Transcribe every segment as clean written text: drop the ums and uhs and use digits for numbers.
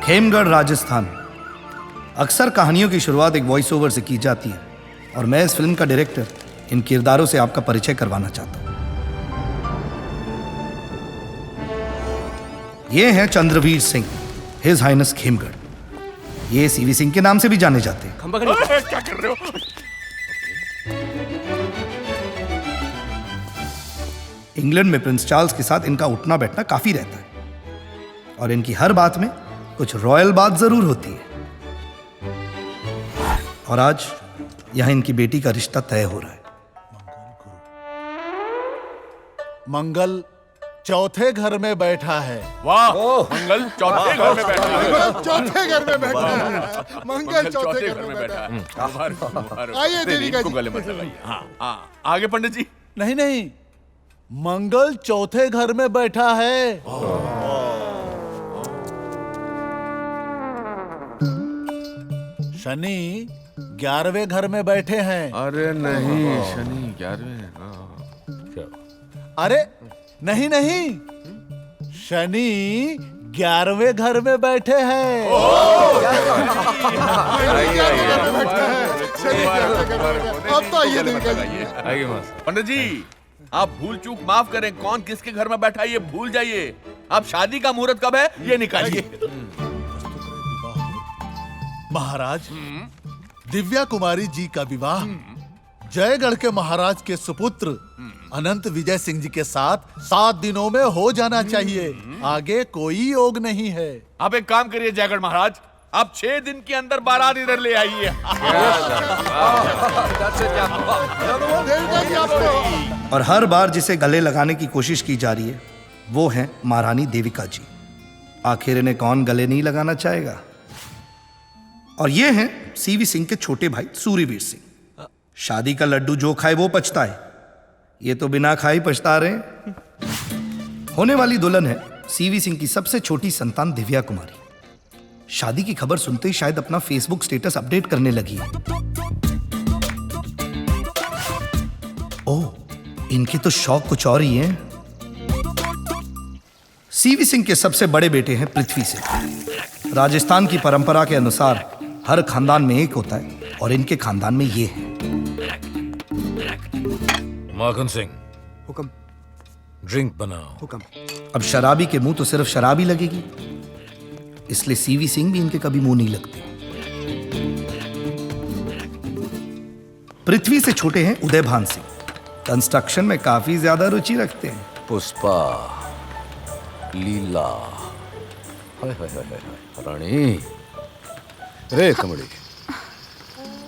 खेमगढ़, राजस्थान। अक्सर कहानियों की शुरुआत एक वॉइस ओवर से की जाती है और मैं इस फिल्म का डायरेक्टर इन किरदारों से आपका परिचय करवाना चाहता हूं। ये हैं चंद्रवीर सिंह, हिज हाइनेस खेमगढ़। ये सीवी सिंह के नाम से भी जाने जाते हैं। क्या कर रहे हो? इंग्लैंड में प्रिंस चार्ल्स के साथ इनका उठना बैठना काफी रहता है और इनकी हर बात में कुछ रॉयल बात जरूर होती है। और आज यहां इनकी बेटी का रिश्ता तय हो रहा है। मंगल चौथे घर में बैठा है। वाह, मंगल चौथे घर में बैठा है। चौथे घर में बैठा है। मंगल चौथे घर में बैठा है। आइए देविका जी, गले मत लगाइए। हाँ, आगे पंडित जी। नहीं, मंगल चौथे घर में बैठा है। शनि 11वें घर में बैठे हैं। अरे नहीं, शनि 11वें। अरे नहीं, शनि 11वें घर में बैठे हैं। अब तो आइए देविका जी। पंडित जी, आप भूल चूक माफ करें। कौन किसके घर में बैठा है ये भूल जाइए। अब शादी का मुहूर्त कब है ये निकालिए। महाराज, दिव्या कुमारी जी का विवाह जयगढ़ के महाराज के सुपुत्र अनंत विजय सिंह जी के साथ 7 दिनों में हो जाना चाहिए। आगे कोई योग नहीं है। आप एक काम करिए जयगढ़ महाराज, आप 6 दिन के अंदर बारात इधर ले आइए। और हर बार जिसे गले लगाने की कोशिश की जा रही है वो है महारानी देविका जी। आखिर इन्हें कौन गले नहीं लगाना चाहेगा। और ये हैं सीवी सिंह के छोटे भाई सूर्यवीर सिंह। शादी का लड्डू जो खाए वो पछता है, ये तो बिना खाए पछता रहे हैं। होने वाली दुल्हन है सीवी सिंह की सबसे छोटी संतान दिव्या कुमारी। शादी की खबर सुनते ही शायद अपना फेसबुक स्टेटस अपडेट करने लगी है। ओह, इनके तो शौक कुछ और ही हैं। सीवी सिंह के सबसे बड़े बेटे हैं पृथ्वी सिंह। राजस्थान की परंपरा के अनुसार हर खानदान में एक होता है और इनके खानदान में ये है। माखन सिंह, हुक्म। ड्रिंक बनाओ। हुक्म। अब शराबी के मुंह तो सिर्फ शराब ही लगेगी, इसलिए सीवी सिंह भी इनके कभी मुंह नहीं लगते। पृथ्वी से छोटे हैं उदयभान सिंह। कंस्ट्रक्शन में काफी ज्यादा रुचि रखते हैं। पुष्पा, लीला, हाय हाय हाय हाय, रानी, रे कमड़ी,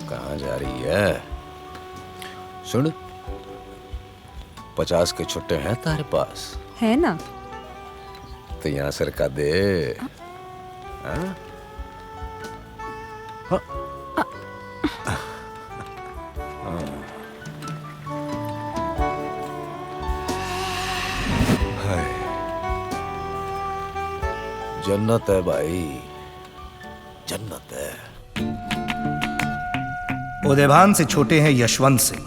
कहाँ जा रही है? सुन, 50 के छुट्टे हैं तारे पास? है ना? तो यहाँ सरका दे। हाँ? हाँ? हाय, जन्नत है भाई, जन्नत है। उदयभान से छोटे हैं यशवंत सिंह।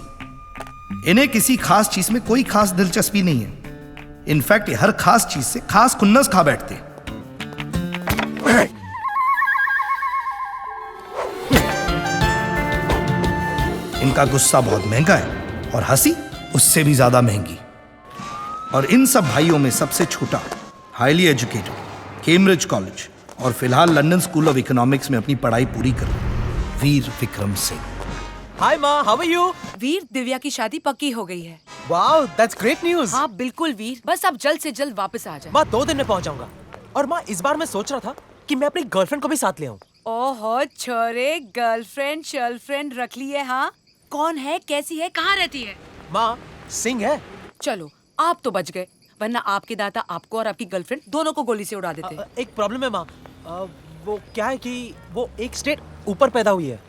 इन्हें किसी खास चीज में कोई खास दिलचस्पी नहीं है। इनफैक्ट ये हर खास चीज से खास खुन्नस खा बैठते हैं। इनका गुस्सा बहुत महंगा है और हंसी उससे भी ज्यादा महंगी। और इन सब भाइयों में सबसे छोटा, हाईली एजुकेटेड, कैम्ब्रिज कॉलेज और फिलहाल लंदन स्कूल ऑफ इकोनॉमिक्स में अपनी पढ़ाई पूरी कर वीर विक्रम सिंह। हाय माँ, हाउ आर यू? वीर, दिव्या की शादी पक्की हो गई है। Wow, that's great news. हाँ बिल्कुल वीर, बस आप जल्द से जल्द वापस आ जाए। माँ 2 दिन में पहुँच जाऊंगा। और माँ, इस बार मैं सोच रहा था कि मैं अपनी गर्लफ्रेंड को भी साथ ले आऊं। ओहो छोरे, गर्लफ्रेंड शर्लफ्रेंड रख ली है? हाँ, कौन है, कैसी है, कहाँ रहती है? माँ, सिंह है। चलो आप तो बच गए, वरना आपके दादा आपको और आपकी गर्लफ्रेंड दोनों को गोली से उड़ा देते। एक प्रॉब्लम है माँ, वो क्या है कि वो एक स्टेट ऊपर पैदा हुई है।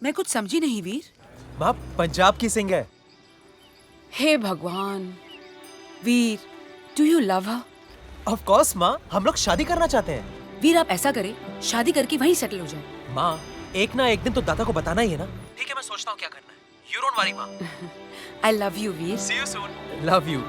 मैं कुछ समझी नहीं वीर। माँ, पंजाब की सिंह है। हे भगवान। Veer, do you love her? Of course माँ, हम लोग शादी करना चाहते हैं। वीर आप ऐसा करें, शादी करके वहीं सेटल हो जाए। माँ, एक ना एक दिन तो दादा को बताना ही है ना। ठीक है, मैं सोचता हूँ क्या करना है। यू डोंट वरी माँ। I love you Veer. See you soon. Love you.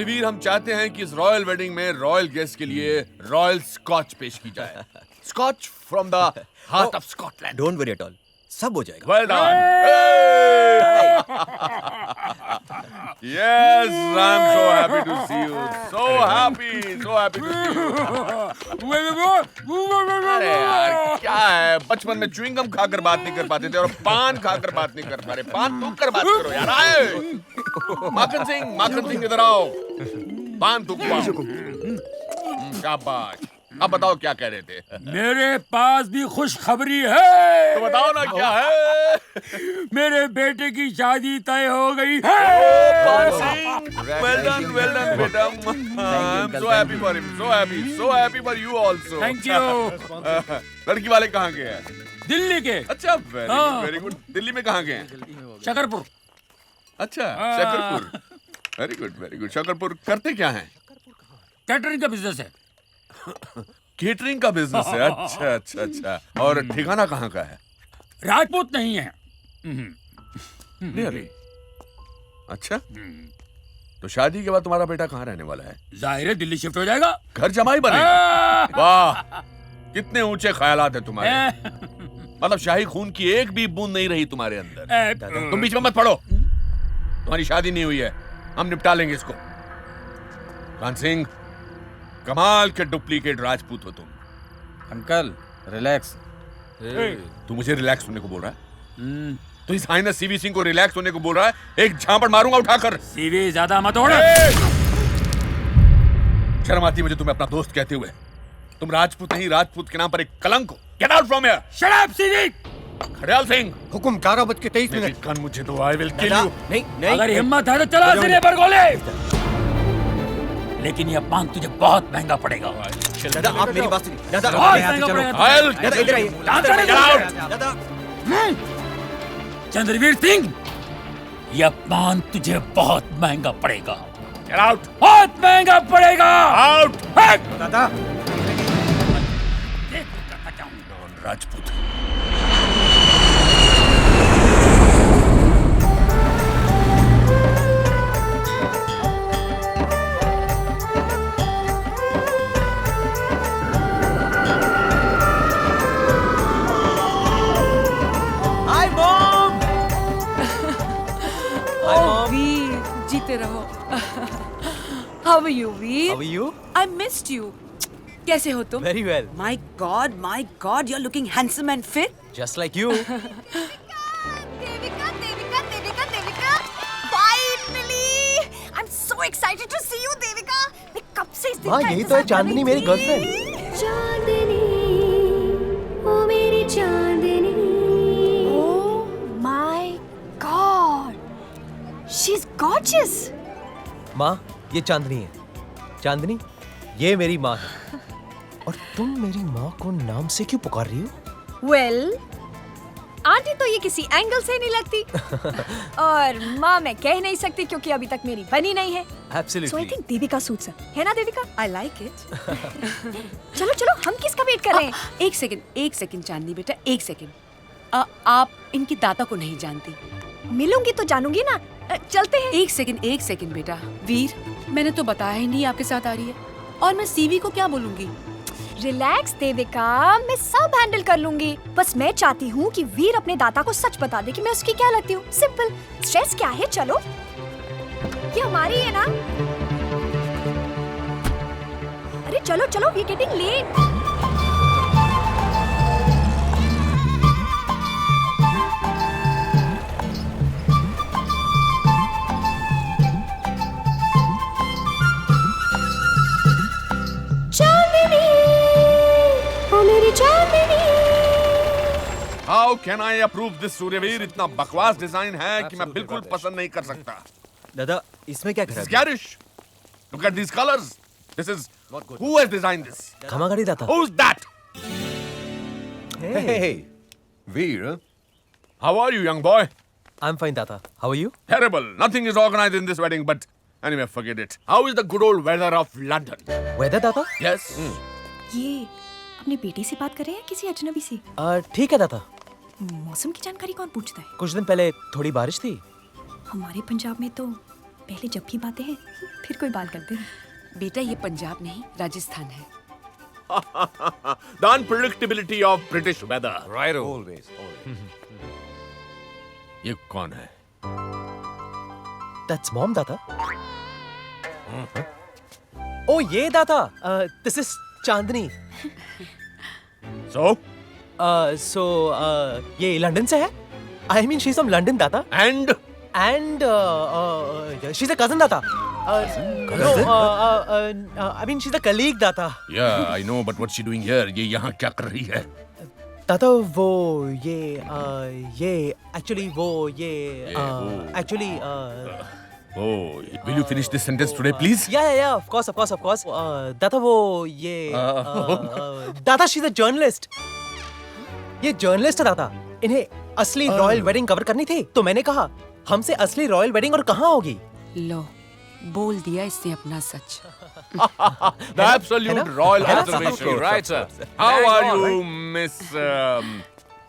Suryaveer, हम चाहते हैं कि इस रॉयल वेडिंग में रॉयल गेस्ट के लिए रॉयल स्कॉच पेश की जाए। Scotch from the heart of Scotland. Don't worry at all, सब हो जाएगा। Well done. Yes, I'm so happy to see you. So happy to see you. अरे यार, क्या है, बचपन में च्युइंग गम खाकर बात नहीं कर पाते थे और पान खाकर बात नहीं कर पा रहे। पान थूक कर बात करो यार। आए माखन सिंह इधर आओ। पान थूक पाओ। शाबाश। अब बताओ क्या कह रहे थे? मेरे पास भी खुशखबरी है। तो बताओ ना क्या है? मेरे बेटे की शादी तय हो गई है। Well done बेटा। I'm so happy for him. So happy for you also. Thank you. लड़की वाले कहाँ गए हैं? दिल्ली के। अच्छा, वेरी गुड। दिल्ली में कहाँ गए हैं? शकरपुर। अच्छा, शकरपुर। Very good. शकरपुर करते क्या हैं? कैटरिंग का बिजनेस है। केटरिंग का बिजनेस है। अच्छा। और ठिकाना कहाँ का है? राजपूत नहीं है। Really? अच्छा, तो शादी के बाद तुम्हारा बेटा कहाँ रहने वाला है? जाहिर है दिल्ली शिफ्ट हो जाएगा। घर जमाई बनेगा। वाह, कितने ऊंचे ख्यालात हैं तुम्हारे। मतलब शाही खून की एक भी बूंद नहीं रही तुम्हारे अंदर। तुम बीच में मत पड़ो। तुम्हारी शादी नहीं हुई है, हम निपटा लेंगे इसको। कान सिंह, कमाल के डुप्लीकेट राजपूत हो तुम। Uncle relax. तू मुझे रिलैक्स होने को बोल रहा है? तो इस हाइनस सीवी सिंह को रिलैक्स होने को बोल रहा है? एक झापड़ मारूंगा उठाकर। सीवी ज्यादा मत ओढ़। शर्म आती मुझे तुम्हें अपना दोस्त कहते हुए। तुम राजपूत नहीं, राजपूत के नाम पर एक कलंक हो। Get out from here. Shut up CV. Khadyal Singh, हुकुम 11:23। कन मुझे तो आई विल किल यू। नहीं अगर हिम्मत है तो चला सिरे पर गोले। लेकिन ये पान तुझे बहुत महंगा पड़ेगा। दादा आप मेरी बात सुनिए। दादा बहुत यहाँ से महंगा चलो। पड़ेगा। दादा इधर आइए। दादा चंद्रवीर सिंह, यह पान तुझे बहुत महंगा पड़ेगा। Get out. बहुत महंगा पड़ेगा। आउट। दादा राजपूत। वीर, जीते रहो। How are you, Veer? How are you? I missed you. कैसे हो तुम? Very well. My God, you're looking handsome and fit. Just like you. Devika, finally! I'm so excited to see you, Devika. मैं कब से इस दिन माँ का यही तो है इंतजार कर चांदनी, रही मेरी थी. गर्लफ्रेंड। चांदनी, ओ मेरी चांदनी. Oh my God, she's gorgeous. माँ ये चांदनी है। चांदनी ये मेरी माँ है। और तुम मेरी माँ को नाम से क्यों पुकार रही हो? Well, आंटी तो ये किसी एंगल से नहीं लगती. और माँ मैं कह नहीं सकती क्योंकि अभी तक मेरी बनी नहीं है. Absolutely. So I think Devika suits her. है ना देविका? I like it. चलो हम किसका वेट कर रहे हैं? एक सेकंड चांदनी बेटा, एक सेकंड। आप इनकी दाता को नहीं जानती। मिलूंगी तो जानूंगी ना. चलते हैं. एक सेकंड बेटा। वीर, मैंने तो बताया ही नहीं आपके साथ आ रही है। और मैं सीवी को क्या बोलूंगी? रिलैक्स देविका, मैं सब हैंडल कर लूंगी. बस मैं चाहती हूँ कि वीर अपने दाता को सच बता दे कि मैं उसकी क्या लगती हूँ. सिंपल. स्ट्रेस क्या है? चलो, ये हमारी है ना. अरे चलो, we getting late. How can I approve this Suryaveer? इतना बकवास डिजाइन है कि मैं बिल्कुल पसंद नहीं कर सकता। दादा इसमें क्या This करा is garish. Look at these colors. This is who has designed this? खमागड़ी दाता. Who's that? Hey, Veer. How are you, young boy? I'm fine दाता. How are you? Terrible. Nothing is organized in this wedding, but anyway, forget it. How is the good old weather of London? Weather दाता? Yes. ये अपने बेटे से बात कर रहे हैं किसी अजनबी से? ठीक है दाता. मौसम की जानकारी कौन पूछता है? कुछ दिन पहले थोड़ी बारिश थी. हमारे पंजाब में तो पहले जब भी बातें हैं फिर कोई बात करते हैं। बेटा ये पंजाब नहीं राजस्थान है। The unpredictability of British weather. Right. Always. ये कौन है? That's mom, दाता. Oh, ये दाता. This is Chandni. So? ये लंदन से है? I mean, she's from London, दाता. And? And she's a cousin, दाता. I mean, she's a colleague, दाता. Yeah, I know, but what's she doing here? ये यहाँ क्या कर रही है? दाता वो ये actually Oh, will you finish this sentence today, please? yeah, of course. दाता वो ये दाता she's a journalist. ये जर्नलिस्ट है दाता. इन्हें असली रॉयल वेडिंग कवर करनी थी, तो मैंने कहा हमसे असली रॉयल वेडिंग और कहाँ होगी? लो बोल दिया इसने अपना सच। The absolute royal observation. Right, sir. How are you, Miss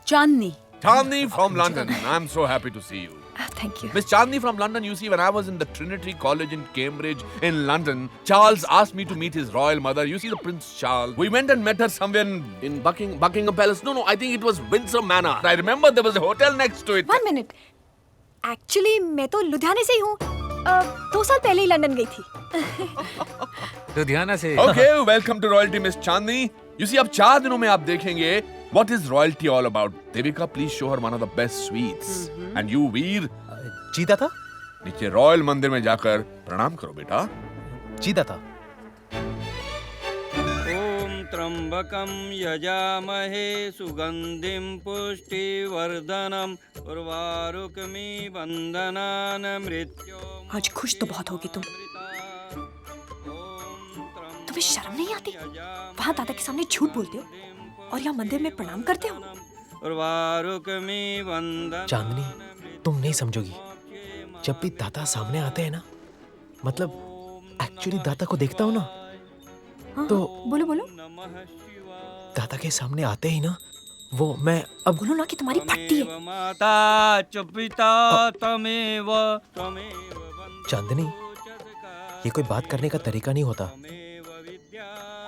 Chandni. Chandni from London? I'm so happy to see you. Thank you. Miss Chandni from London, you see, when I was in the Trinity College in Cambridge in London, Charles asked me to meet his royal mother. You see, the Prince Charles. We went and met her somewhere in Buckingham Palace. No, I think it was Windsor Manor. I remember there was a hotel next to it. 1 minute. Actually मैं तो लुधियाने से ही हूँ। 2 साल पहले ही London गई थी। लुधियाना से। Okay, welcome to royalty, Miss Chandni. You see, अब 4 दिनों में आप देखेंगे what is royalty all about. Devika, please show her one of the best sweets. And you, Veer, जी दाता. नीचे रॉयल मंदिर में जाकर प्रणाम करो बेटा. जी दाता. ओम त्र्यंबकं यजामहे सुगंधिं पुष्टिवर्धनम् उर्वारुकमिव बन्धनान् मृत्योर्मुक्षीयमामृतात्। आज खुश तो बहुत होगी तुम। तुम्हें शर्म नहीं आती? वहाँ दादा के सामने झूठ बोलते हो और यहाँ मंदिर में प्रणाम करते हो। चांदनी, तुम नहीं समझोगी। जब भी दाता सामने आते हैं ना, मतलब एक्चुअली दाता को देखता हूँ ना, तो बोलो। दाता के सामने आते ही ना, वो मैं अब बोलो ना कि तुम्हारी फटती है। माता च पिता तमेव चांदनी, ये कोई बात करने का तरीका नहीं होता।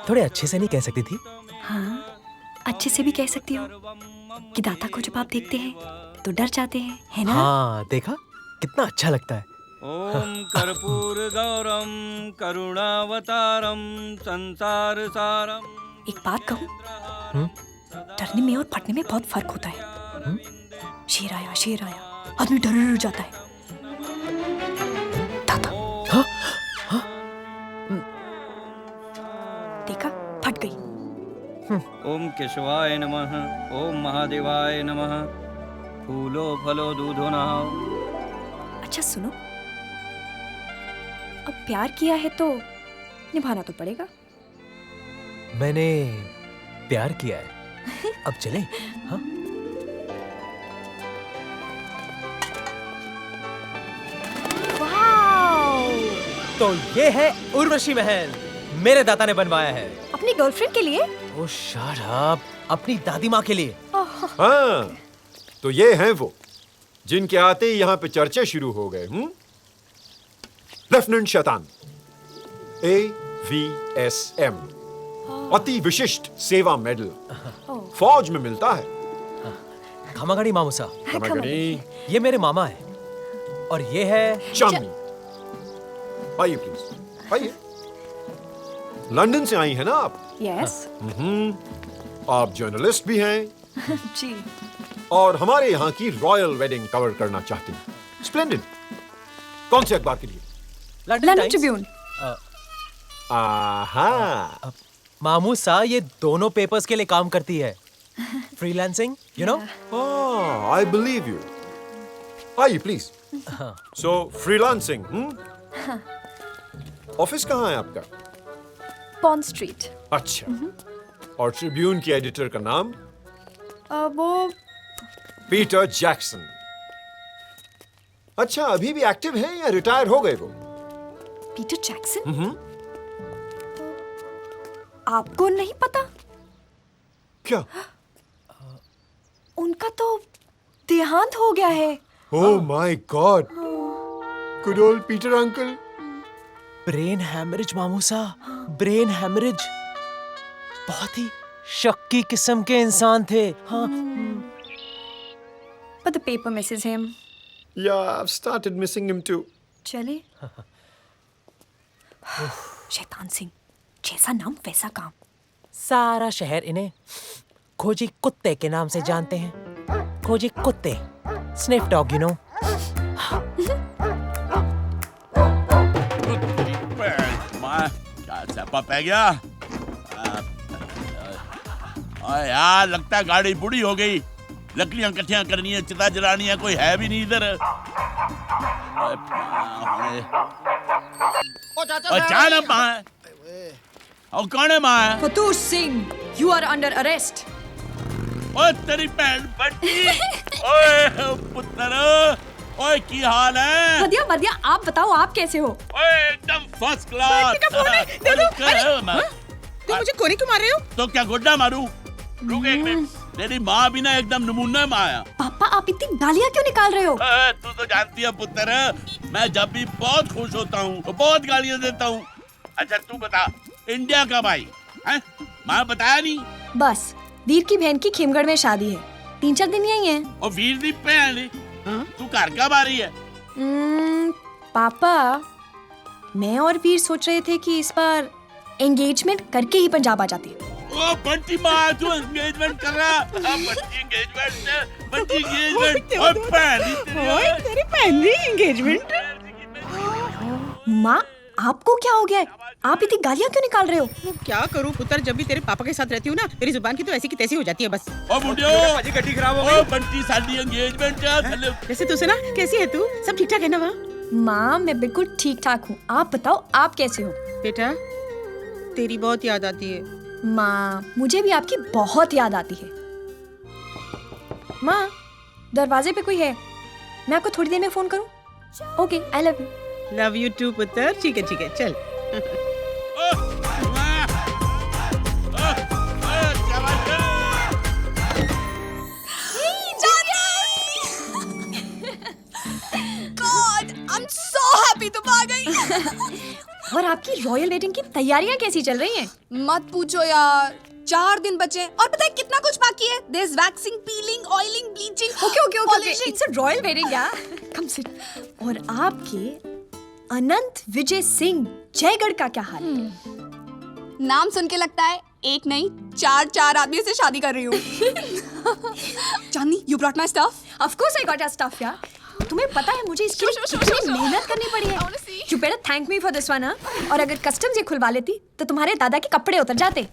थोड़े अच्छे से नहीं कह सकती थी? हाँ, अच्छे से भी कह सकती हो कि दाता को जब आप देखते हैं तो डर जाते हैं, है ना? हाँ, देखा कितना अच्छा लगता है। ओम कर्पूर गौरम करुणावतारम संसार सारम। एक बात कहूँ, डरने में और फटने में बहुत फर्क होता है। शेर आया, आदमी डर जाता है। दाता, देखा, फट गई। ओम केशवाय नमः, ओम महादेवाय नमः। फूलो फलो दूधो नहाओ। अच्छा सुनो, अब प्यार किया है तो निभाना तो पड़ेगा। मैंने प्यार किया है, अब चले? हाँ? वाओ! तो ये है उर्वशी महल, मेरे दाता ने बनवाया है। अपनी गर्लफ्रेंड के लिए? ओ शट अप, अपनी दादी माँ के लिए। हाँ, तो ये हैं वो जिनके आते ही यहाँ पे चर्चे शुरू हो गए। लेफ्टिनेंट शैतान, AVSM, अति विशिष्ट सेवा मेडल, फौज में मिलता है। खमागणी मामूसा, ये मेरे मामा है, और ये है चांदनी। आइए प्लीज, आइए। लंदन से आई है ना आप? यस। आप जर्नलिस्ट भी हैं जी। और हमारे यहाँ की रॉयल वेडिंग कवर करना चाहती हैं। स्प्लेंडिड। कौन से अखबार के लिए? London Tribune. आहा। मामूसा ये दोनों पेपर्स के लिए काम करती है। Freelancing, you know? I believe you. आइए प्लीज। सो फ्रीलांसिंग, ऑफिस कहाँ है आपका? Pond street. अच्छा। और ट्रिब्यून की एडिटर का नाम? वो पीटर जैक्सन। अच्छा, अभी भी एक्टिव हैं या रिटायर हो गए वो? Peter Jackson? आपको नहीं पता? क्या? उनका तो देहांत हो गया है। Oh my God. Good old Peter uncle. Brain haemorrhage मामूसा, ब्रेन हैमरेज। बहुत ही शक्की किस्म के इंसान थे। हाँ। But the paper misses him. Yeah, I've started missing him too. चले। शैतान सिंह, जैसा नाम वैसा काम। सारा शहर इन्हें खोजी कुत्ते के नाम से जानते हैं। खोजी कुत्ते, स्निफ डॉग, you know। पै गया। यार लगता है गाड़ी बूढ़ी हो गई। लकड़ियां इकट्ठियां करनी है, चिता जलानी है, कोई है भी नहीं इधर। अचानक माँ और कौन है माँ? फतूर Singh, you are under arrest. ओए तेरी बहन बच्ची, ओए पुत्र, ओए की हाल है? बढ़िया बढ़िया, आप बताओ आप कैसे हो? ओए एकदम फर्स्ट क्लास। तुम मुझे कोने क्यों मार रहे हो? तो क्या गुड्डा मारूं? रुक एक मिनट, तेरी माँ भी ना एकदम नमूना माँ है। पापा आप इतनी गालियाँ क्यों निकाल रहे हो? तू तो जानती है पुत्र, मैं जब भी बहुत खुश होता हूँ तो बहुत गालियाँ देता हूँ। अच्छा तू बता, इंडिया कब आई? माँ बताया नहीं? बस वीर की बहन की खेमगढ़ में शादी है, 3-4 दिन यही है। और वीर दी बहन तू घर कब आ रही है? पापा मैं और वीर सोच रहे थे कि इस बार एंगेजमेंट करके ही पंजाब आ जाते हैं। ओ बंटी माँ, तू एंगेजमेंट कर रहा? Bunty engagement, Bunty engagement. और तेरी पहली एंगेजमेंट। माँ आपको क्या हो गया है? आप इतनी गालियाँ क्यों निकाल रहे हो? क्या करूँ पुत्र, जब भी तेरे पापा के साथ रहती हूँ ना, मेरी जुबान की तो ऐसी की तैसी हो जाती है बस। ओ बुढ़ियो, गड्डी खराब हो गई। ओ बंटी साडी एंगेजमेंट क्या थले? जैसे तू सुना, कैसी है तू? सब ठीक ठाक है ना वहाँ? माँ मैं बिल्कुल ठीक ठाक हूँ, आप बताओ आप कैसे हो? बेटा तेरी बहुत याद आती है। माँ मुझे भी आपकी बहुत याद आती है। माँ दरवाजे पे कोई है, मैं आपको थोड़ी देर में फोन करूँ? Okay I love you. Love you too पुत्र। ठीक है चल। I'm so happy तुम आ गई। और आपकी रॉयल वेडिंग की तैयारियां कैसी चल रही हैं? मत पूछो यार, 4 दिन बचे और पता है कितना कुछ बाकी है। There's waxing, peeling, oiling, bleaching. Okay. It's a royal wedding यार। Come sit. और आपके अनंत विजय सिंह जयगढ़ का क्या हाल है? नाम सुन के लगता है एक नहीं 4 आदमी से शादी कर रही हूँ। चांदनी, you brought my stuff? Of course I got your stuff यार। तुम्हें पता है मुझे इसके लिए कितनी मेहनत करनी पड़ी है। You better thank me for this one, हाँ? और अगर कस्टम्स ये खुलवा लेती तो तुम्हारे दादा के कपड़े उतर जाते।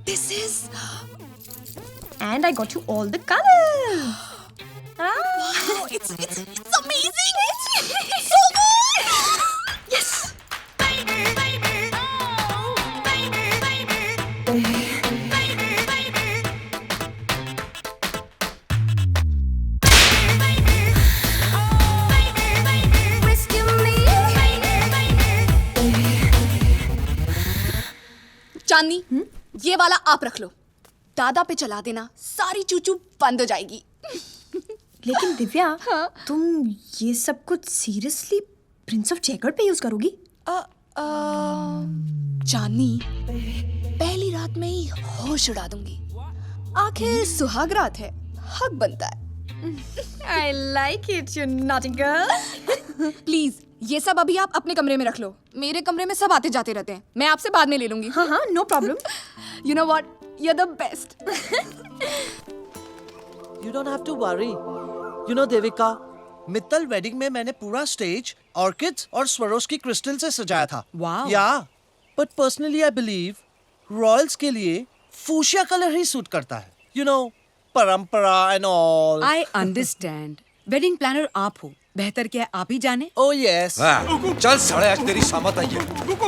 This is. And I got you all the colors. Wow, it's amazing. It's so good. Yes. चांदनी, ये वाला आप रख लो, दादा पे चला देना, सारी चूचू बंद हो जाएगी। लेकिन दिव्या, तुम ये सब कुछ सीरियसली प्रिंस ऑफ जयगढ़ पे यूज करोगी? चांदनी, पहली रात में ही होश उड़ा दूंगी। आखिर सुहाग रात है, हक बनता है। I like it, you naughty girl. Please ये सब अभी आप अपने कमरे में रख लो, मेरे कमरे में सब आते जाते रहते हैं, मैं आपसे बाद में ले लूंगी। हाँ no problem. You know what? You're the best. You don't have to worry. You know Devika, Mittal wedding में मैंने पूरा स्टेज ऑर्किड्स और स्वरोस्की क्रिस्टल से सजाया था। Wow. Yeah, but personally I believe Royals के लिए फूशिया कलर ही सूट करता है। You know, परंपरा and all. I understand. Wedding planner आप हो, बेहतर क्या आप ही जाने। Oh yes. चल साले, आज तेरी शामत आई है।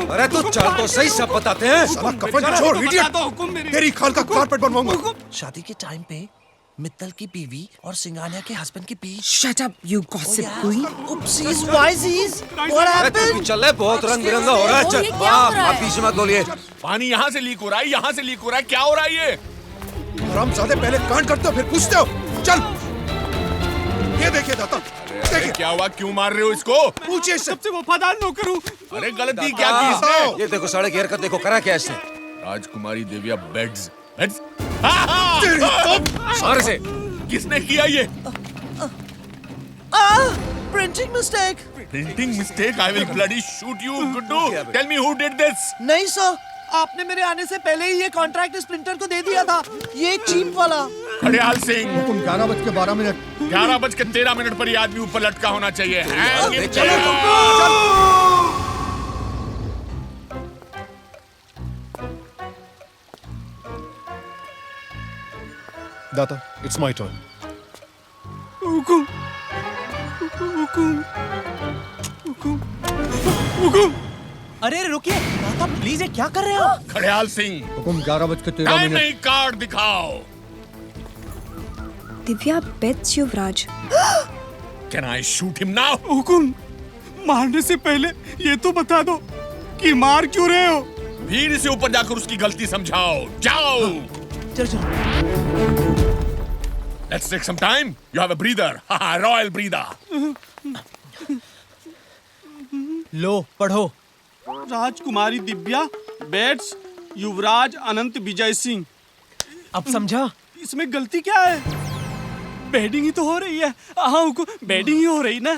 अरे तू चल तो सही, सब बताते हैं। साला कफन छोड़, इडियट। तेरी खाल का कारपेट बनवाऊंगा। शादी के टाइम पे मित्तल की बीवी और सिंगानिया के हस्बैंड के बीच। Shut up, you gossip queen. Oopsies, whysies. What happened? चल बहुत रंग बिरंगा हो रहा है। चल आप पीछे मत बोलिए। पानी यहाँ से लीक हो रहा है, यहाँ से लीक हो रहा है, क्या हो रहा है ये? हरामजादे, पहले कांड करते हो फिर पूछते हो। चल ये देखिए दाता, अरे क्या हुआ, क्यों मार रहे हो इसको? पूछिए सबसे वफादार नौकर हूँ। अरे गलती क्या की इसने? ये देखो सड़क घेर कर देखो, करा क्या इसने? राजकुमारी दिव्या बेड्स बेड्स सारे से किसने किया ये? Printing mistake. Printing mistake? I will bloody shoot you Guddu. Tell me who did this? नहीं सर, आपने मेरे आने से पहले ही ये कॉन्ट्रैक्ट इस प्रिंटर को दे दिया था, ये चीप वाला। खड़ेयाल सिंह, हुकुम 11:12 11:13 पर ये आदमी ऊपर लटका होना चाहिए। दाता, इट्स माय टर्न। हुकुम, हुकुम, हुकुम, हुकुम। अरे रुकिए दादा, प्लीज, ये क्या कर रहे हो आप? खड़ेयाल सिंह, हुकुम 11:13 टाइम नहीं, कार्ड दिखाओ। Divya bets Yuvraj. Can I shoot him now? हुकुम, मारने से पहले ये तो बता दो कि मार क्यों रहे हो? फिर से ऊपर जाकर उसकी गलती समझाओ। जाओ। चलो चलो। Let's take some time. You have a breather. Royal breather. लो पढ़ो। राजकुमारी दिव्या बेट्स युवराज अनंत विजय सिंह। अब समझा? इसमें गलती क्या है? बेडिंग ही तो हो रही है। हाँ, बेडिंग ही हो रही ना।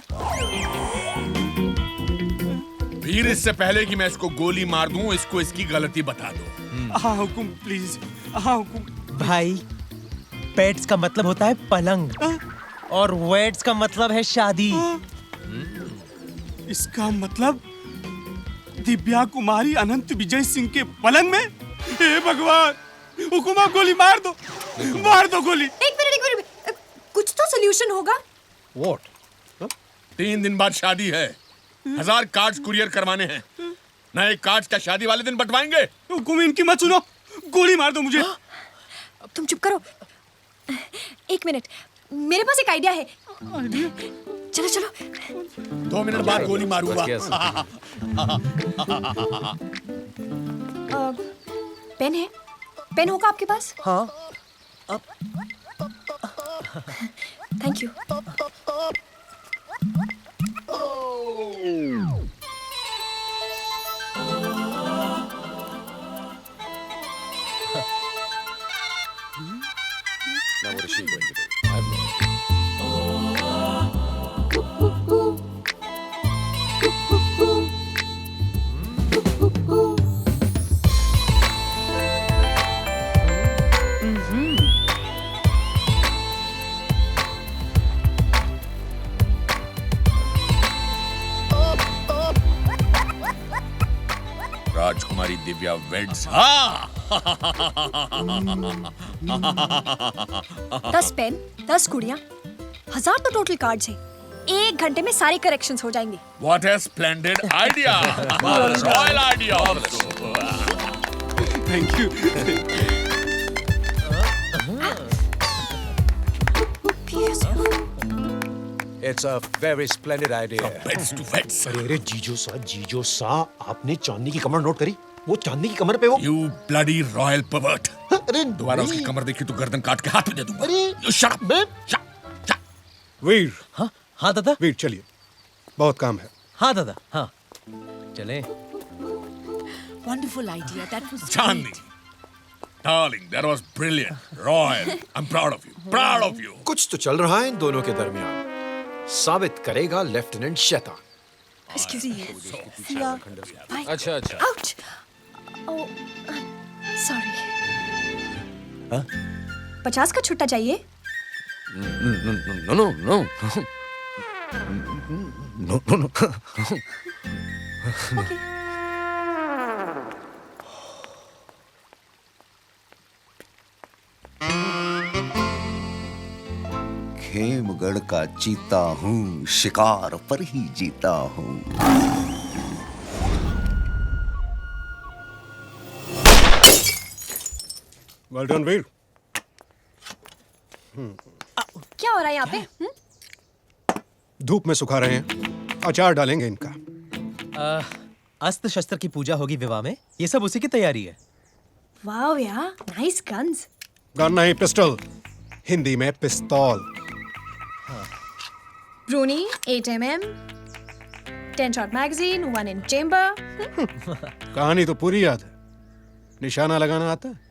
फिर इससे पहले कि मैं इसको गोली मार दूं, इसको इसकी गलती बता दो। हाँ हुकुम, प्लीज। हाँ हुकुम। भाई, पेट्स का मतलब होता है पलंग और वेड्स का मतलब है शादी। इसका मतलब दिव्या कुमारी अनंत विजय सिंह के पलंग में? हे भगवान, हुकुमा गोली मार दो, मार दो गोली। एक मिनट, कुछ तो सोल्यूशन होगा। What? 3 दिन बाद शादी है, 1000 कार्ड्स कुरियर करवाने हैं। नए कार्ड्स का शादी वाले दिन बंटवाएंगे। हुकुम, इनकी मत सुनो, गोली मार दो मुझे। तुम चुप करो। एक मिनट, मेरे पास एक आइडिया है। चलो चलो। 2 मिनट बाद गोली मारूंगा। पेन है? पेन होगा आपके पास? हाँ। Thank you. Now what is she going to do? I have no idea. Rajkumari Divya weds. हाँ। 10 पेन, 10 कुड़ियाँ, 1000 तो टोटल कार्ड्स हैं। 1 घंटे में सारे करेक्शंस हो जाएंगे। What a splendid idea! Royal idea! Thank you. It's a very splendid idea. Beds to beds. अरे जीजो सा, आपने चांदी की कमर नोट करी? वो चांदी की कमर पे वो। You bloody royal pervert! अरे दोबारा उसकी कमर देखी तो गर्दन काट के हाथ में दे दूंगा। अरे You shut up! वीर, हाँ हाँ दादा। वीर चलिए, बहुत काम है। हाँ दादा, हाँ चले। Wonderful idea. That was Chandni, darling, that was brilliant. Royal, I'm proud of you. Proud of you. कुछ तो चल रहा है इन दोनों के दरमियान। साबित करेगा लेफ्टिनेंट शैतान। Excuse me. अच्छा अच्छा। Ouch. Oh, sorry. 50 का छुट्टा चाहिए? No. Okay. खेमगढ़ का चीता हूँ, शिकार पर ही जीता हूँ। Well done, वीर। क्या हो रहा है यहाँ पे? धूप में सुखा रहे हैं, अचार डालेंगे इनका। अस्त्र शस्त्र की पूजा होगी विवाह में, ये सब उसी की तैयारी है। वाओ यार, नाइस गन्स। गन नहीं, पिस्टल, हिंदी में पिस्तौल। Bruni, 8 mm, 10 shot magazine, 1 in chamber. कहानी तो पूरी याद है, निशाना लगाना आता है?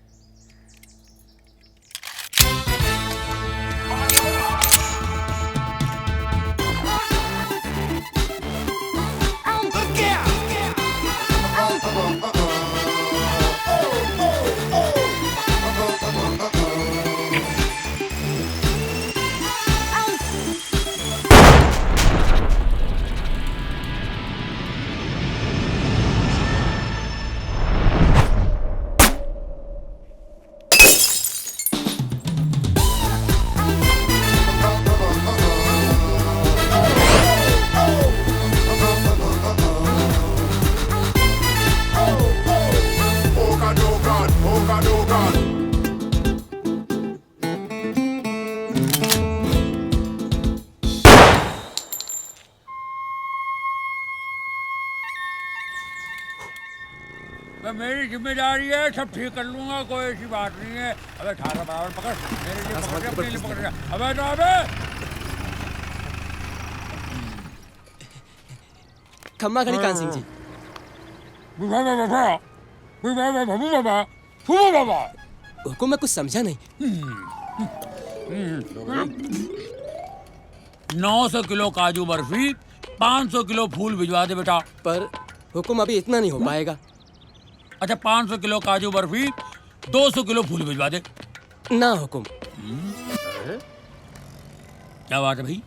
मेरी जिम्मेदारी है, सब ठीक कर लूंगा, कोई ऐसी बात नहीं है। अबे ठाड़ा बराबर पकड़, मेरे लिए पकड़, अपने लिए पकड़। अबे तो खम्मा खड़ी कान सिंह जी। हुकुम मैं कुछ समझा नहीं। 900 किलो काजू बर्फी, 500 किलो फूल भिजवा दे बेटा। पर हुकुम अभी इतना नहीं हो पाएगा। अच्छा 500 किलो काजू बर्फी, 200 किलो फूल भिजवा दे। ना हुकुम। क्या बात है भाई?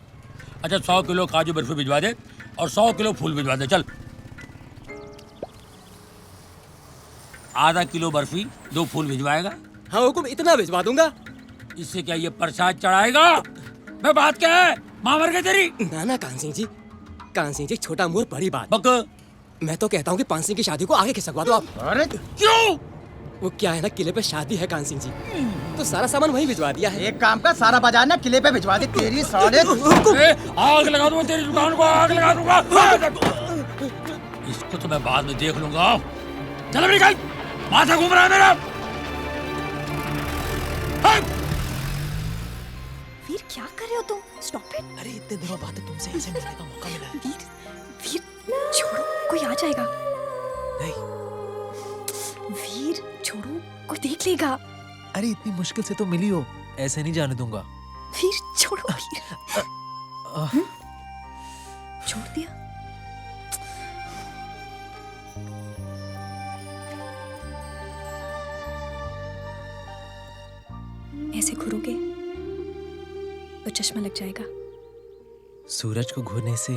अच्छा 100 किलो काजू बर्फी भिजवा दे और 100 किलो फूल भिजवा दे। चल आधा किलो बर्फी, 2 फूल भिजवाएगा? हाँ हुकुम, इतना भिजवा दूंगा। इससे क्या ये प्रसाद चढ़ाएगा? मैं बात क्या है, माँ मर गई तेरी? ना ना कान सिंह जी, कान सिंह जी छोटा मुंह बड़ी बात। बक मैं तो कहता हूँ कि पान सिंह की शादी को आगे खिसकवा दो आप। अरे क्यों? वो क्या है ना, किले पे शादी है कान सिंह जी, तो सारा सामान वहीं भिजवा दिया है। एक काम का, सारा बाजार ना किले पे भिजवा दे। तेरी साले आग लगा दूंगा तेरी दुकान को, आग लगा दूंगा। इसको तो मैं बाद में देख लूंगा। चल अभी निकल, माथा घूम रहा है मेरा। वीर क्या कर रहे हो तुम? Stop it. अरे इतने दिनों बाद तुमसे ऐसे मिलने का मौका मिला है। वीर वीर छोड़ो, कोई आ जाएगा। नहीं वीर छोड़ो, कोई देख लेगा। अरे इतनी मुश्किल से तो मिली हो, ऐसे नहीं जाने दूंगा। वीर छोड़ो। वीर छोड़ दिया। ऐसे घूरोगे तो चश्मा लग जाएगा। सूरज को घूरने से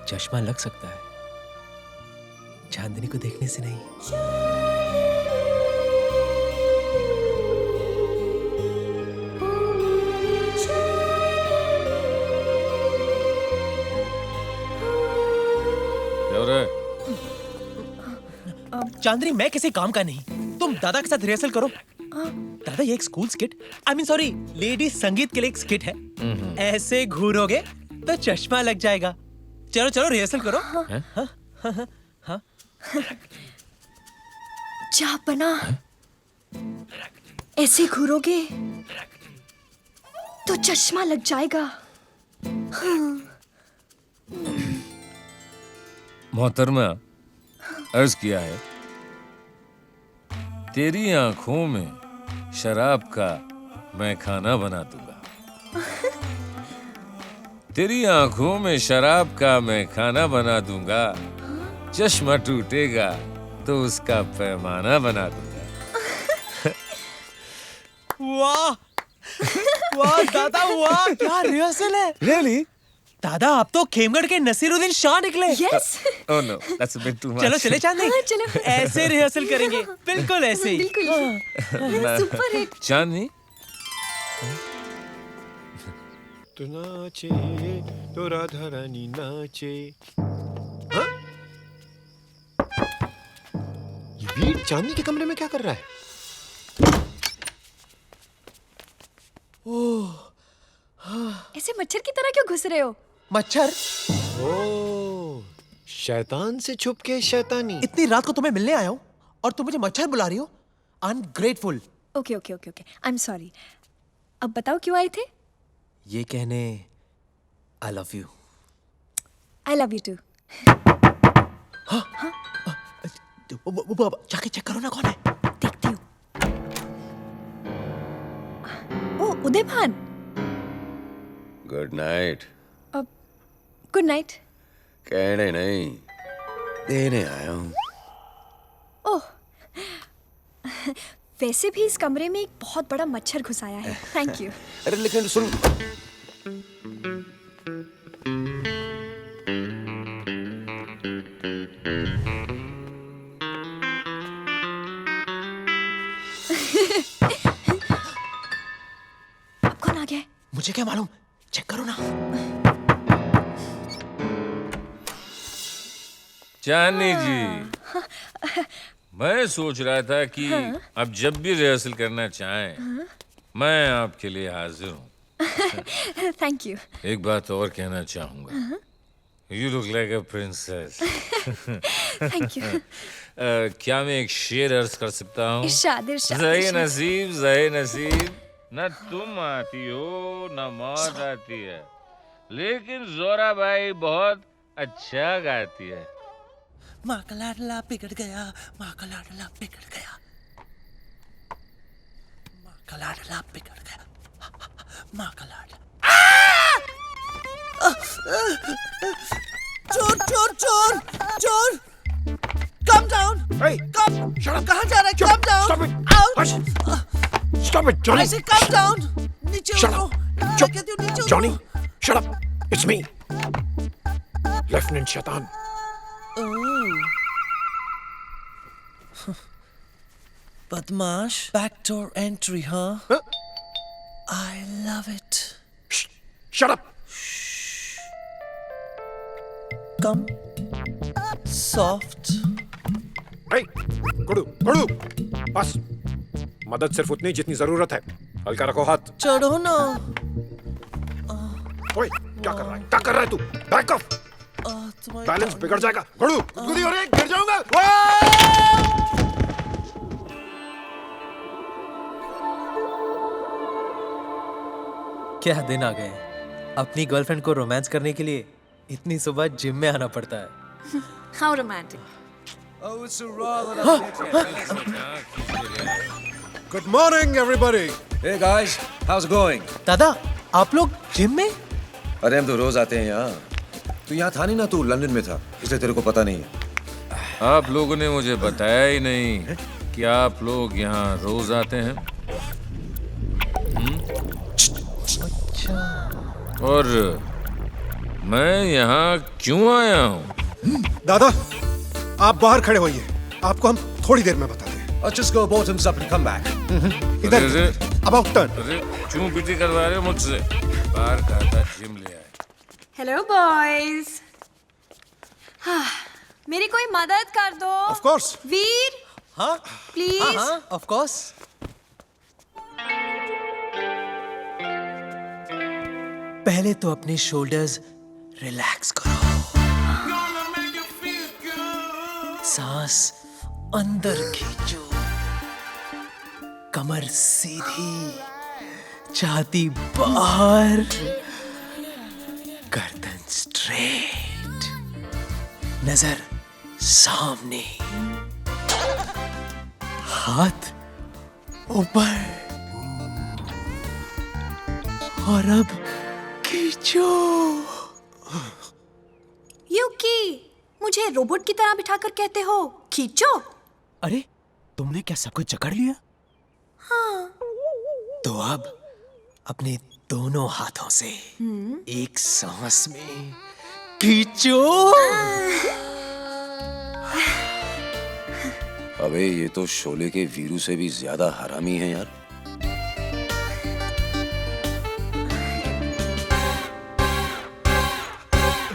चश्मा लग सकता है, चांदनी को देखने से नहीं। चांदनी मैं किसी काम का नहीं, तुम दादा के साथ रिहर्सल करो। दादा ये एक school skit, I mean sorry lady संगीत के लिए एक स्किट है। ऐसे घूरोगे तो चश्मा लग जाएगा। चलो चलो रिहर्सल करो। हाँ। जा बना, ऐसे घूरोगे तो चश्मा लग जाएगा। मोहतरमा, अर्ज किया है, तेरी आंखों में शराब का मैं खाना बना दूंगा। तेरी आंखों में शराब का मैं खाना बना दूंगा। चश्मा टूटेगा तो उसका पैमाना बना दूंगा। वाह वाह दादा वाह, क्या रिहर्सल है। Really? दादा आप तो खेमगढ़ के नसीरुद्दीन शाह निकले। Yes. Oh no, that's a bit too much. चलो चले चांदनी, हाँ, चलो। ऐसे रिहर्सल करेंगे, बिल्कुल ऐसे ही। बिल्कुल सुपर हिट। चांदनी, तो नाचे तो राधा रानी नाचे। हाँ? ये वीर चांदनी के कमरे में क्या कर रहा है? ऐसे मच्छर की तरह क्यों घुस रहे हो? मच्छर? ओह, शैतान से छुप के शैतानी। इतनी रात को तुम्हें मिलने आया हूँ और तुम मुझे मच्छर बुला रही हो? Ungrateful. Okay okay okay okay, I am sorry. अब बताओ क्यों आए थे? ये कहने I love you. I love you too. जाके चेक करो ना कौन है। देखती हूँ। ओ Uday Bhan. Good night. Good night. कहने नहीं, देने आया हूँ। ओह, वैसे भी इस कमरे में एक बहुत बड़ा मच्छर घुस आया है। Thank you. अरे लेकिन सुन, अब कौन आ गया है? मुझे क्या मालूम, चेक करो ना। चांदनी जी, मैं सोच रहा था कि अब जब भी रिहर्सल करना चाहें, मैं आपके लिए हाजिर हूँ। Thank you. एक बात और कहना चाहूंगा। You look like a princess. Thank you. क्या मैं एक शेर अर्ज कर सकता हूँ? इरशाद, इरशाद, ज़हे इरशाद। नसीब, ज़हे नसीब, न तुम आती हो न मौत आती है, लेकिन जोरा भाई बहुत अच्छा गाती है। माँ का लाडला बिगड़ गया, माँ का लाडला बिगड़ गया, माँ का लाडला बिगड़ गया, माँ का लाडला। चोर चोर चोर चोर! Calm down! Hey! Calm! Shut up! कहाँ जा रहा है? Calm down! Stop it! Out! Hush! Stop it, Johnny! I say calm down! नीचे Shut उतरो! up! मैं Chop! कहती हूँ नीचे उतरो! Johnny! Shut up! It's me! Lieutenant Shaitan. बदमाश! Backdoor entry, huh? I love it. Shut up! Come. Soft. Hey! गुडू! गुडू! बस! मदद सिर्फ उतनी जितनी जरूरत है। हल्का रखो हाथ। चढ़ो ना। ओए, क्या कर रहा है? क्या कर रहा है तू? Back of! बैलेंस बिगड़ जाएगा। गुडू! गुदगुदी हो रही है, गिर जाऊंगा। क्या दिन आ गए। अपनी गर्लफ्रेंड को रोमांस करने के लिए इतनी सुबह जिम में आना पड़ता है। How romantic. Good morning everybody. Hey guys, how's it going? दादा, आप लोग जिम में? अरे हम तो रोज आते हैं यहाँ। तू यहाँ था नहीं ना, तू लंदन में था, इसलिए तेरे को पता नहीं है। आप लोगों ने मुझे बताया ही नहीं कि आप लोग यहाँ रोज आते हैं। और मैं यहाँ क्यों आया हूँ? दादा, आप बाहर खड़े होइए, आपको हम थोड़ी देर में बताते हैं। Just go bottom up and come back. इधर, about turn. अरे क्यों पीटी करवा रहे हो मुझसे? बाहर कहा था जिम ले आए। Hello boys. मेरी कोई मदद कर दो। Of course. वीर। हाँ? प्लीज। हाँ, of course. पहले तो अपने शोल्डर्स रिलैक्स करो। सांस अंदर खींचो, कमर सीधी, छाती बाहर, गर्दन स्ट्रेट, नजर सामने, हाथ ऊपर, और अब खींचो। यूकी, मुझे रोबोट की तरह बिठाकर कहते हो खींचो? अरे, तुमने क्या सब कुछ जकड़ लिया? हाँ। तो अब अपने दोनों हाथों से एक सांस में खींचो। अबे ये तो शोले के वीरू से भी ज्यादा हरामी है यार।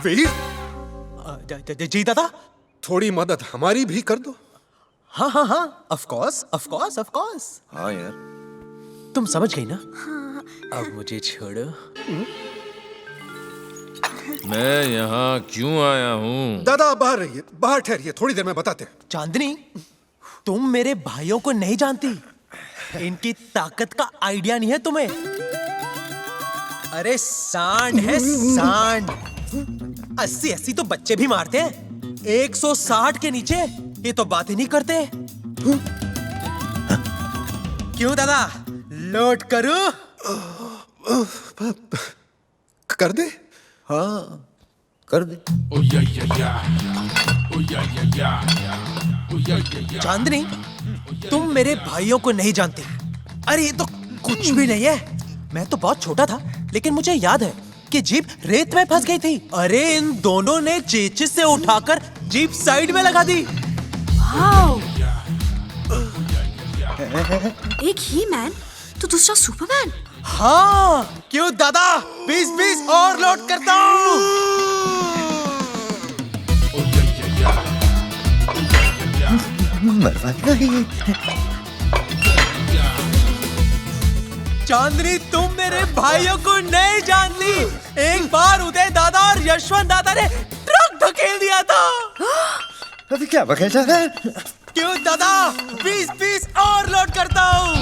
वीर, जी दादा, थोड़ी मदद हमारी भी कर दो। हाँ हाँ हाँ, of course, of course, of course। हाँ यार, तुम समझ गई ना? अब मुझे छोड़ो। मैं यहाँ क्यों आया हूँ? दादा बाहर रहिए, बाहर ठहरिए, थोड़ी देर में बताते हैं। चांदनी, तुम मेरे भाइयों को नहीं जानती। इनकी ताकत का आइडिया नहीं है तुम्हें। अरे सांड है सांड। 80 तो बच्चे भी मारते हैं, 160 के नीचे ये तो बात ही नहीं करते। क्यों दादा, लोड करूं? कर दे। हाँ कर दे। चांदनी, तुम मेरे भाइयों को नहीं जानती। अरे ये तो कुछ भी नहीं है। मैं तो बहुत छोटा था, लेकिन मुझे याद है कि जीप रेत में फंस गई थी। अरे इन दोनों ने चेचिस से उठाकर जीप साइड में लगा दी। वाओ! एक ही मैन तो दूसरा सुपरमैन। हाँ, क्यों दादा, 20 और लोड करता हूँ। चांदनी, तुम मेरे भाइयों को नहीं जानती। एक बार उदय दादा और यशवंत दादा ने ट्रक धकेल दिया था। अभी क्या बकेजा है? क्यों दादा, 20 और लोड करता हूँ।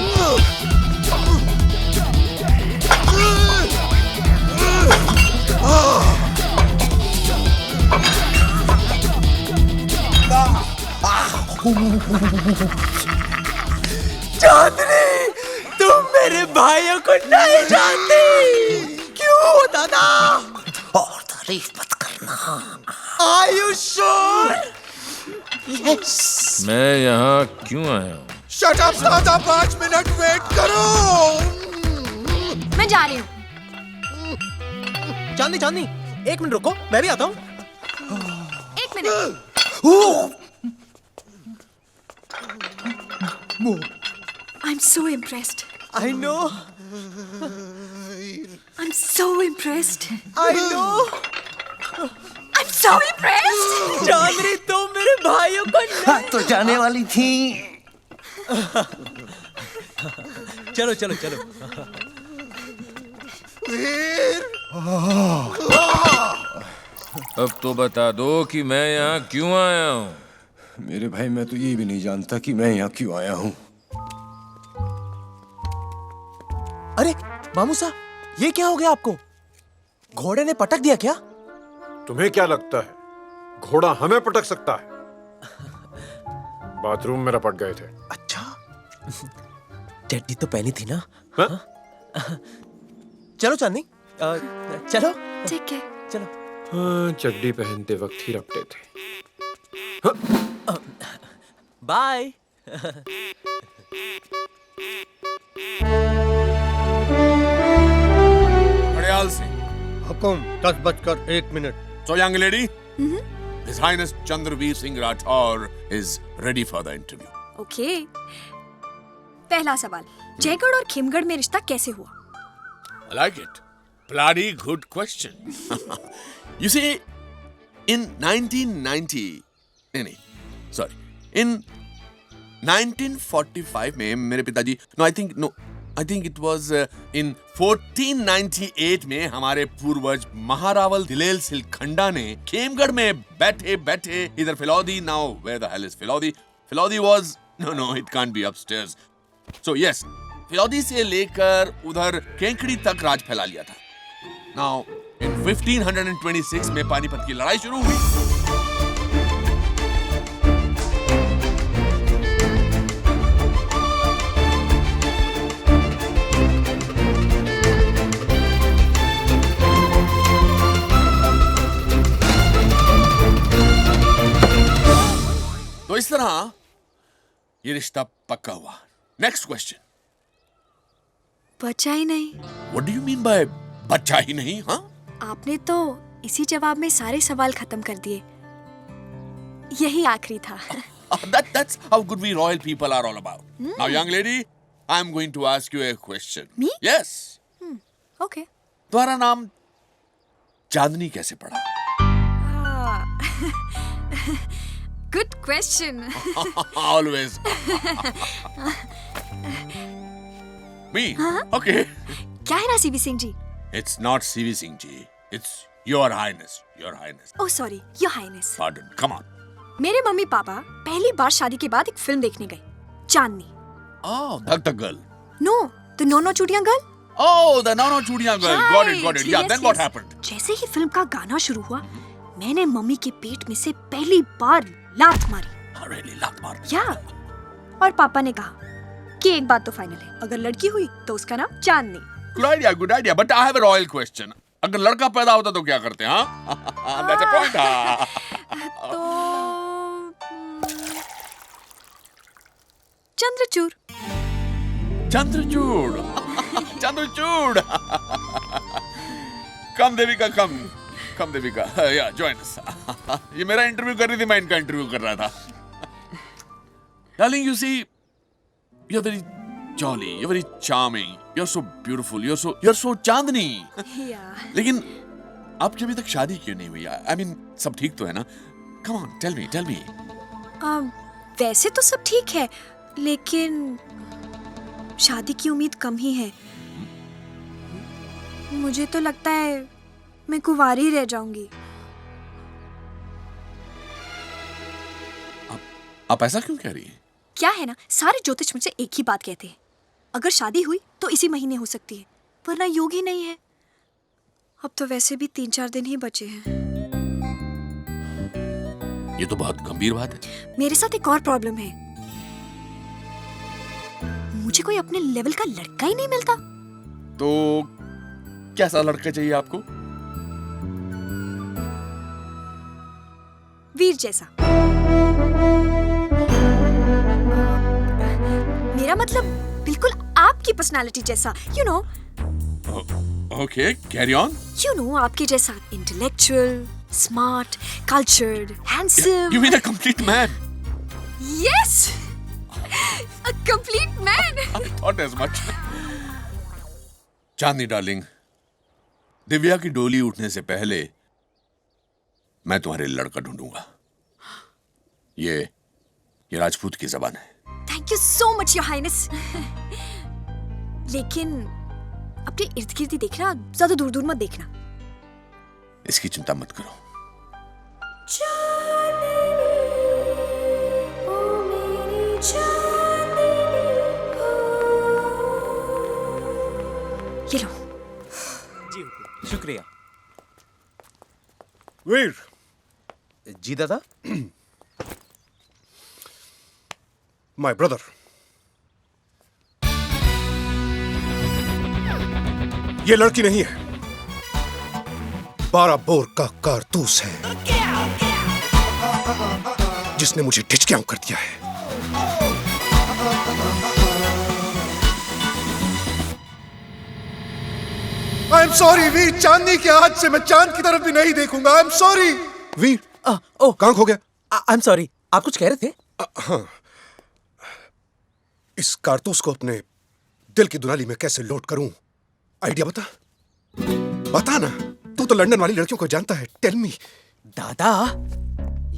चांदनी, तुम मेरे भाइयों को नहीं जानती। क्यों दादा? और तारीफ मत करना। Are you sure? Yes. मैं यहाँ क्यों आया हूँ? शट अप दादा, 5 मिनट वेट करो। मैं जा रही हूँ। चांदनी, 1 मिनट रुको, मैं भी आता हूँ। 1 minute. I'm so impressed. I know. I'm so impressed. I know. I'm so impressed. चांदनी, तुम मेरे भाइयों को नहीं। तो जाने वाली थी। चलो। अब तो बता दो कि मैं यहाँ क्यों आया हूँ। मेरे भाई, मैं तो ये भी नहीं जानता कि मैं यहाँ क्यों आया हूँ। अरे मामू साहब, ये क्या हो गया आपको? घोड़े ने पटक दिया क्या? तुम्हें क्या लगता है घोड़ा हमें पटक सकता है? बाथरूम में रपट गए थे। अच्छा, चड्डी तो पहनी थी ना? हाँ? चलो चांदनी, चलो। ठीक है, चलो। हाँ, चड्डी पहनते वक्त ही रपटे थे। Bye. हड़याल Singh. Hukum, 10:01। So young lady, His Highness Chandraveer Singh Rathore is ready for the interview. Okay. पहला सवाल, जयगढ़ और खिमगढ़ में रिश्ता कैसे हुआ? I like it. Bloody good question. You see, in 1990, in 1945 में मेरे पिताजी, I think it was in 1498 में हमारे पूर्वज महारावल दिलेल सिलखंडा ने खेमगढ़ में बैठे इधर फिलौदी, now where the hell is Filodi? Filodi was, no, it can't be upstairs. So yes, फिलौदी से लेकर उधर केंकड़ी तक राज फैला लिया था। Now in 1526 में पानीपत की लड़ाई शुरू हुई। तो इस तरह ये रिश्ता पक्का हुआ। Next question. बचा ही नहीं। What do you mean by बचा ही नहीं? हाँ? आपने तो इसी जवाब में सारे सवाल खत्म कर दिए। यही आखिरी था। That's how good we royal people are all about. Now, young lady, I'm going to ask you a question. Me? Yes. Okay. तुम्हारा नाम चांदनी कैसे पड़ा? Good question. Always. Me? Okay. क्या है ना CV Singh ji? It's not CV Singh ji. It's Your Highness. Your Highness. Oh sorry, Your Highness. Pardon. Come on. मेरे mummy papa पहली बार शादी के बाद एक फिल्म देखने गए, चांदनी। Oh, Dhak Dhak Girl. No, the No No Chudiyan Girl. Oh, the No No Chudiyan Girl. Got it. Yeah, then what happened? जैसे ही film का गाना शुरू हुआ, मैंने मम्मी के पेट में से पहली बार लात मारी। Really, लात मार। या और पापा ने कहा कि एक बात तो फाइनल है, अगर लड़की हुई तो उसका नाम चांदनी। Good idea, but I have a royal question. अगर लड़का पैदा होता तो क्या करते हैं? हाँ? That's a point. तो चंद्रचूड़। चंद्रचूड़। चंद्रचूड़। कम देविका, कम देविका, या join us. ये मेरा इंटरव्यू कर रही थी, मैं इनका इंटरव्यू कर रहा था। Darling, you see, you're very jolly, you're very charming, you're so beautiful, you're so चांदनी। लेकिन आपकी अभी तक शादी क्यों नहीं हुई? I mean, सब ठीक तो है ना? Come on, tell me. वैसे तो सब ठीक है, लेकिन शादी की उम्मीद कम ही है। मुझे तो लगता है मैं कुंवारी रह जाऊंगी। आप ऐसा क्यों कह रही हैं? क्या है ना, सारे ज्योतिष मुझसे एक ही बात कहते हैं, अगर शादी हुई तो इसी महीने हो सकती है, वरना योग ही नहीं है। अब तो वैसे भी 3-4 दिन ही बचे हैं। ये तो बहुत गंभीर बात है। मेरे साथ एक और प्रॉब्लम है, मुझे कोई अपने लेवल का लड़का ही नहीं मिलता। तो कैसा लड़का चाहिए आपको? वीर जैसा। मेरा मतलब बिल्कुल आपकी पर्सनालिटी जैसा, you know। Okay, carry on. You know, आपके जैसा intellectual, smart, cultured, handsome. You mean a complete man? Yes, a complete man. I thought as much. Chandni darling, Divya की डोली उठने से पहले मैं तुम्हारे लड़का ढूंढूंगा। ये राजपूत की जबान है। Thank you so much, Your Highness. लेकिन अपने इर्द गिर्द ही देखना, ज्यादा दूर दूर मत देखना। इसकी चिंता मत करो। ये लो। जी शुक्रिया। वीर। जी दादा। My brother. ये लड़की नहीं है, 12 बोर का कारतूस है जिसने मुझे ढिचकियां कर दिया है। I'm sorry वीर, चांदनी के हाथ से मैं चांद की तरफ भी नहीं देखूंगा। I'm sorry वीर। कहां खो गया? I'm sorry, आप कुछ कह रहे थे? हाँ, इस कारतूस को अपने दिल की दुनाली में कैसे लोड करूं, आइडिया बता ना। तू तो लंदन वाली लड़कियों को जानता है। Tell me. दादा,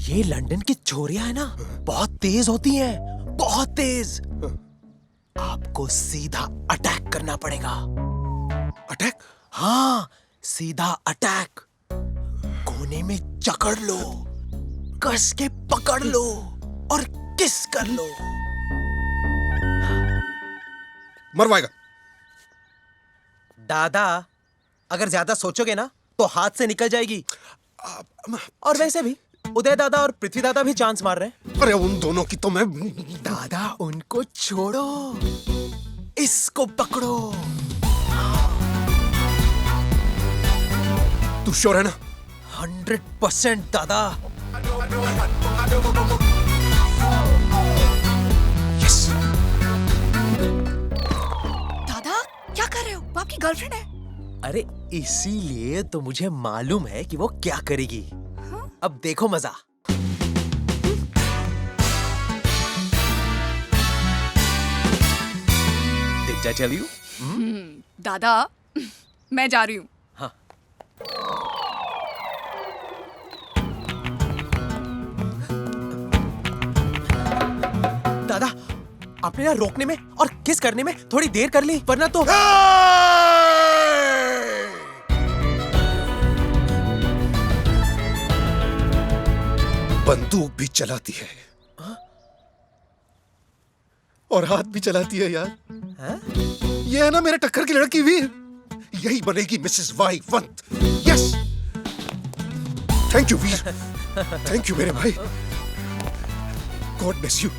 ये लंदन की छोरियां है ना, बहुत तेज होती हैं, बहुत तेज। आपको सीधा अटैक करना पड़ेगा। अटैक? हाँ, सीधा अटैक। कोने में जकड़ लो, कस के पकड़ लो और किस कर लो। मरवाएगा। दादा, अगर ज्यादा सोचोगे ना तो हाथ से निकल जाएगी। और वैसे भी उदय दादा और पृथ्वी दादा भी चांस मार रहे हैं। अरे उन दोनों की तो मैं। दादा, उनको छोड़ो, इसको पकड़ो। तू श्योर है ना? 100% दादा। यस। दादा, क्या कर रहे हो? वो आपकी गर्लफ्रेंड है। अरे इसीलिए तो मुझे मालूम है कि वो क्या करेगी। अब देखो मजा। Did I tell you? दादा, मैं जा रही हूँ। हाँ। दादा, आपने ना रोकने में और किस करने में थोड़ी देर कर ली, वरना तो। बंदूक भी चलाती है और हाथ भी चलाती है यार। ये है ना मेरे टक्कर की लड़की वीर, यही बनेगी मिसेस वाई वंत। Yes. Thank you Veer, thank you मेरे भाई। God bless you.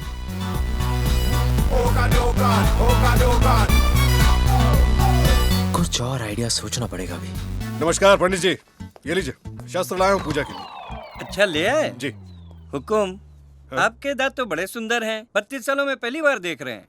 कुछ और आइडिया सोचना पड़ेगा अभी। नमस्कार पंडित जी, ये लीजिए शास्त्र लाया हूँ पूजा के लिए। अच्छा ले आए जी। हुकुम। आपके दांत तो बड़े सुंदर हैं, 32 सालों में पहली बार देख रहे हैं।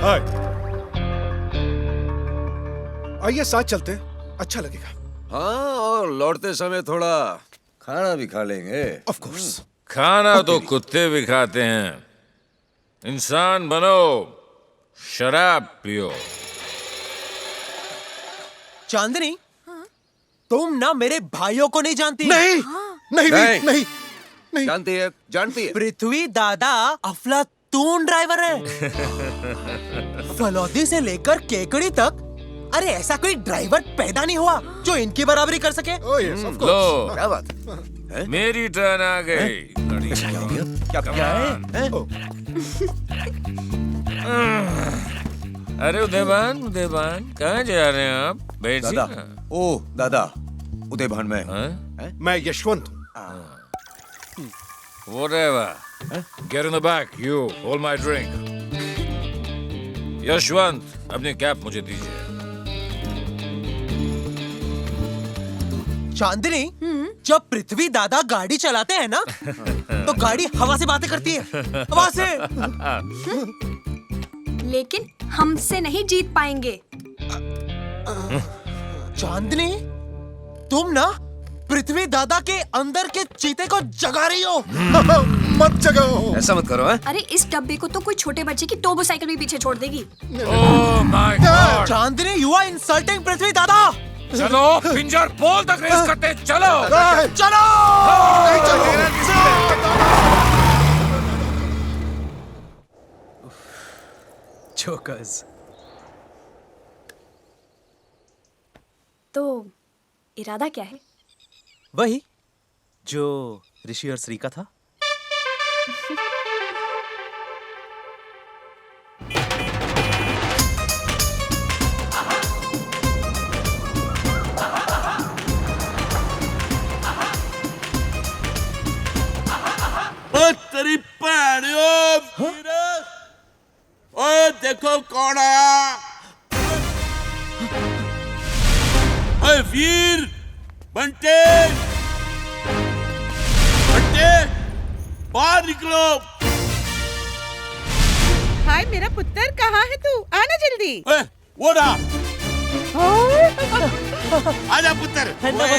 हाय, आइए साथ चलते हैं, अच्छा लगेगा। हाँ, और लौटते समय थोड़ा खाना भी खा लेंगे। Of course. खाना तो कुत्ते भी खाते हैं। इंसान बनो, शराब पियो। चांदनी, तुम ना मेरे भाइयों को नहीं जानती। नहीं, नहीं। जानती है, जानती है। पृथ्वी दादा अफलातून ड्राइवर है। फलौदी से लेकर केकड़ी तक, अरे ऐसा कोई ड्राइवर पैदा नहीं हुआ जो इनकी बराबरी कर सके। लो, क्या बात है? मेरी टर्न आ गई। क्या है? अरे उदयभान, कहाँ जा रहे हैं आप? बैठिए दादा, ना। ओ दादा, उदयभान मैं यशवंत हूँ। Whatever. Get in the back, you. Hold my drink. Yashwant, अपनी कैप मुझे दीजिए। चांदनी, जब पृथ्वी दादा गाड़ी चलाते हैं ना, तो गाड़ी हवा से बातें करती है, हवा से। लेकिन हमसे नहीं जीत पाएंगे। चांदनी, तुम ना पृथ्वी दादा के अंदर के चीते को जगा रही हो। मत जगाओ। ऐसा मत करो। अरे इस डब्बे को तो कोई छोटे बच्चे की टोबो साइकिल भी पीछे छोड़ देगी। Oh my God! Chandni, you are insulting Prithvi दादा। चलो, पिंजर पोल तक रेस करते हैं, चलो। चलो। चोकर्स। तो इरादा क्या है? वही जो ऋषि और श्री का था। तेरी ओए देखो कौन आया। ओए वीर, बंटे बाहर निकलो। हाय मेरा पुत्र, कहाँ है तू? आना जल्दी। वो ना आजा पुत्र।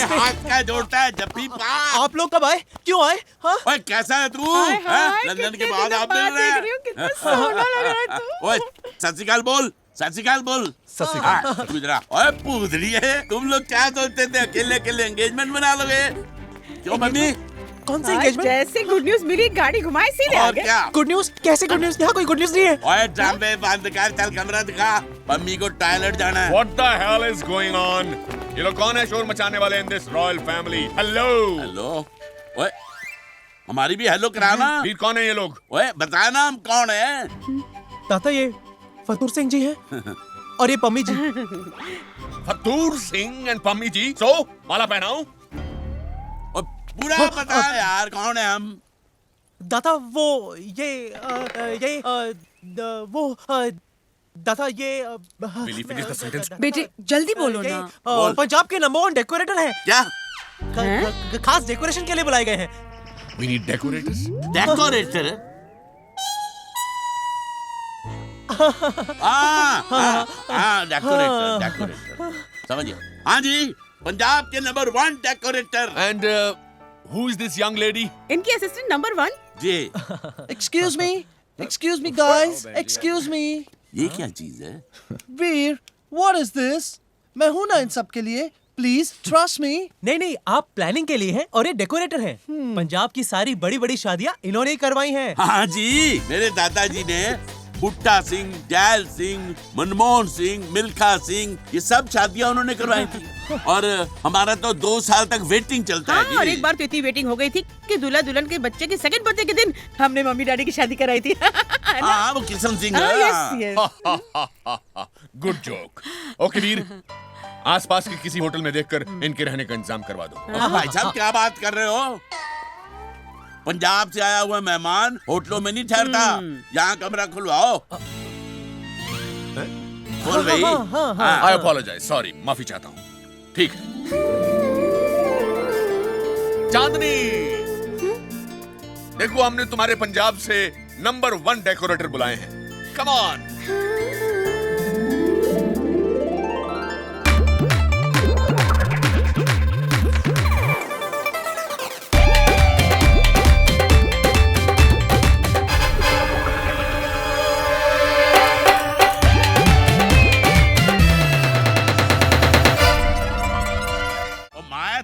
हाथ का जोड़ता है जब भी आप लोग कब आए? क्यों आए? हाँ? ओए कैसा है तू? लंदन के बाद आप मिल रहे हैं। ओए सत श्री अकाल बोल, सत श्री अकाल बोल। सत श्री अकाल। गुजरा। ओए पूछरी है, तुम लोग क्या सोचते थे अकेले अकेले एंगेजमेंट बना लोगे? क्यों मम्मी? कौन सी एंगेजमेंट? जैसे गुड न्यूज मिली गाड़ी घुमाए सीधे आ गए। Good news? कैसे गुड न्यूज? यहाँ कोई गुड न्यूज नहीं है। ओए ड्रामे बंद कर, चल कमरा दिखा, मम्मी को टॉयलेट जाना है। What the hell is going on? ये लोग कौन है शोर मचाने वाले in this royal family? Hello. Hello. ओए हमारी भी हेलो कराना। फिर कौन है ये लोग? ओए बताया ना हम कौन है। ताता ये फतूर सिंह जी हैं और ये पम्मी जी। फतूर सिंह एंड पम्मी जी। सो माला पहनाऊं? पूरा बता यार कौन है हम। दादा वो वो दादा ये Will you finish the sentence? बेटे जल्दी बोलो ना। पंजाब के नंबर 1 डेकोरेटर हैं। क्या? खास डेकोरेशन के लिए बुलाए गए हैं। We need decorators. Decorator? Decorator समझिए। हाँ जी, पंजाब के number 1 decorator. And who is this young lady? इनकी असिस्टेंट नंबर 1 जी। Excuse me guys, excuse me. ये क्या चीज है? वीर, what is this? मैं हूँ ना इन सब के लिए, प्लीज ट्रस्ट मी। नहीं, आप प्लानिंग के लिए हैं और ये डेकोरेटर हैं। पंजाब की सारी बड़ी बड़ी शादियाँ इन्होंने ही करवाई हैं। हाँ जी, मेरे दादाजी ने बुट्टा सिंह, दयाल सिंह, मनमोहन सिंह, मिल्खा सिंह, ये सब शादियां उन्होंने करवाई थी। और हमारा तो 2 साल तक वेटिंग चलता है। और एक बार तो इतनी वेटिंग हो गई थी कि दूल्हा दुल्हन के बच्चे के सेकंड बर्थडे के दिन हमने मम्मी डैडी की शादी कराई थी। हाँ, वो Kishan Singh. Good joke. Okay Veer, आसपास के किसी होटल में देखकर इनके रहने का इंतजाम करवा दो। भाई साहब क्या बात कर रहे हो? पंजाब से आया हुआ मेहमान होटलों में नहीं ठहरता। यहाँ कमरा खुलवाओ। बोल भाई। आई अपोलोजाइज, सॉरी, माफी चाहता हूँ। ठीक है। चांदनी, देखो हमने तुम्हारे पंजाब से नंबर 1 डेकोरेटर बुलाए हैं। Come on.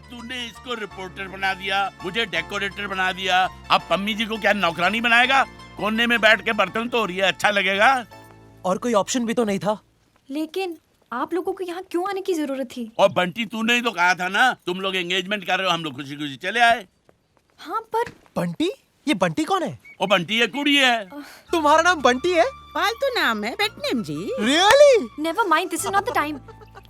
तूने इसको रिपोर्टर बना दिया, मुझे डेकोरेटर बना दिया, अब पम्मी जी को क्या नौकरानी बनाएगा? कोने में बैठ के बर्तन धो रही है, अच्छा लगेगा? और कोई ऑप्शन भी तो नहीं था। लेकिन आप लोगों को यहाँ क्यों आने की जरूरत थी? और बंटी तूने ही तो कहा था ना, तुम लोग एंगेजमेंट कर रहे हो, हम लोग खुशी खुशी चले आए। हाँ पर बंटी? ये बंटी कौन है? वो बंटी है, कुड़ी है। तुम्हारा नाम बंटी है? पालतू नाम है, पेट नेम जी। Really? Never mind, this is not the time.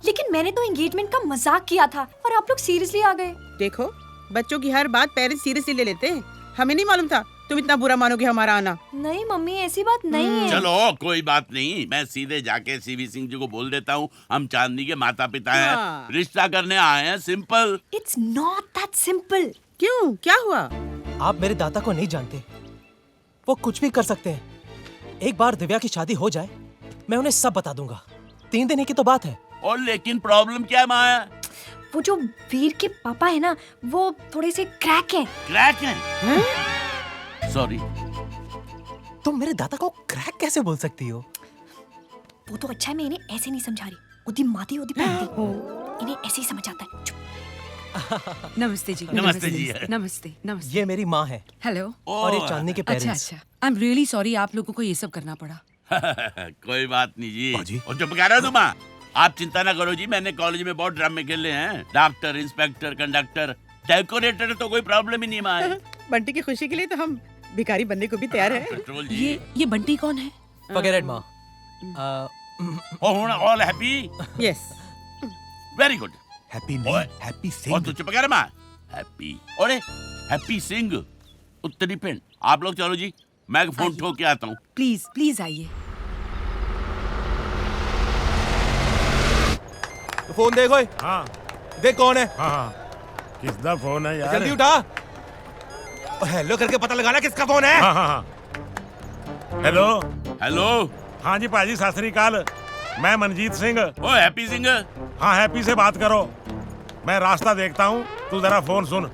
लेकिन मैंने तो एंगेजमेंट का मजाक किया था और आप लोग सीरियसली आ गए। देखो, बच्चों की हर बात पेरेंट्स सीरियसली ले लेते हैं। हमें नहीं मालूम था तुम इतना बुरा मानोगे हमारा आना। नहीं मम्मी, ऐसी बात नहीं है। चलो कोई बात नहीं, मैं सीधे जाके सीवी सिंह जी को बोल देता हूँ, हम चांदनी के माता पिता हैं, रिश्ता करने आए हैं, simple. It's not that simple. क्यों, क्या हुआ? आप मेरे दादा को नहीं जानते, वो कुछ भी कर सकते हैं। एक बार दिव्या की शादी हो जाए, मैं उन्हें सब बता दूंगा। 3 दिन की तो बात है। और लेकिन प्रॉब्लम क्या है माया? वो जो वीर के पापा है ना, वो थोड़े से क्रैक हैं। क्रैक हैं? सॉरी। तुम मेरे दादा को क्रैक कैसे बोल सकती हो? वो तो अच्छा है, मैं इन्हें ऐसे नहीं समझा रही। ओदी माती ओदी पहनती, इन्हें ऐसे ही समझ आता है। नमस्ते जी। नमस्ते जी। नमस्ते नमस्ते। ये मेरी माँ है। हेलो। और ये चांदनी के पेरेंट्स। अच्छा अच्छा, आई एम रियली सॉरी आप लोगों को ये सब करना पड़ा। कोई बात नहीं जी। और चुप कर रहे हो तुम? आप चिंता ना करो जी, मैंने कॉलेज में बहुत ड्रामे खेले हैं। डॉक्टर, इंस्पेक्टर, कंडक्टर, डेकोरेटर तो कोई प्रॉब्लम ही नहीं माए। बंटी की खुशी के लिए तो हम भिखारी बनने को भी तैयार हैं। ये बंटी कौन है? Forget it, माँ। All happy? Yes. Very good. Happy नहीं, हैप्पी सिंह। और तू चुप कर माँ। हैप्पी। अरे हैप्पी सिंह, उत्तरी पिंड। आप लोग चलो जी, मैं फोन ठोक के आता हूँ। प्लीज प्लीज आइए। फोन देखो। हाँ देख कौन है। हाँ, किसका फोन है यार? जल्दी उठा। हेलो करके पता लगाना किसका फोन है। हाँ हाँ हाँ। Hello hello. हाँ जी पाजी, सत श्री अकाल। मैं मनजीत सिंह। ओ हैप्पी सिंह। हाँ, हैप्पी से बात करो। मैं रास्ता देखता हूँ, तू जरा फोन सुन।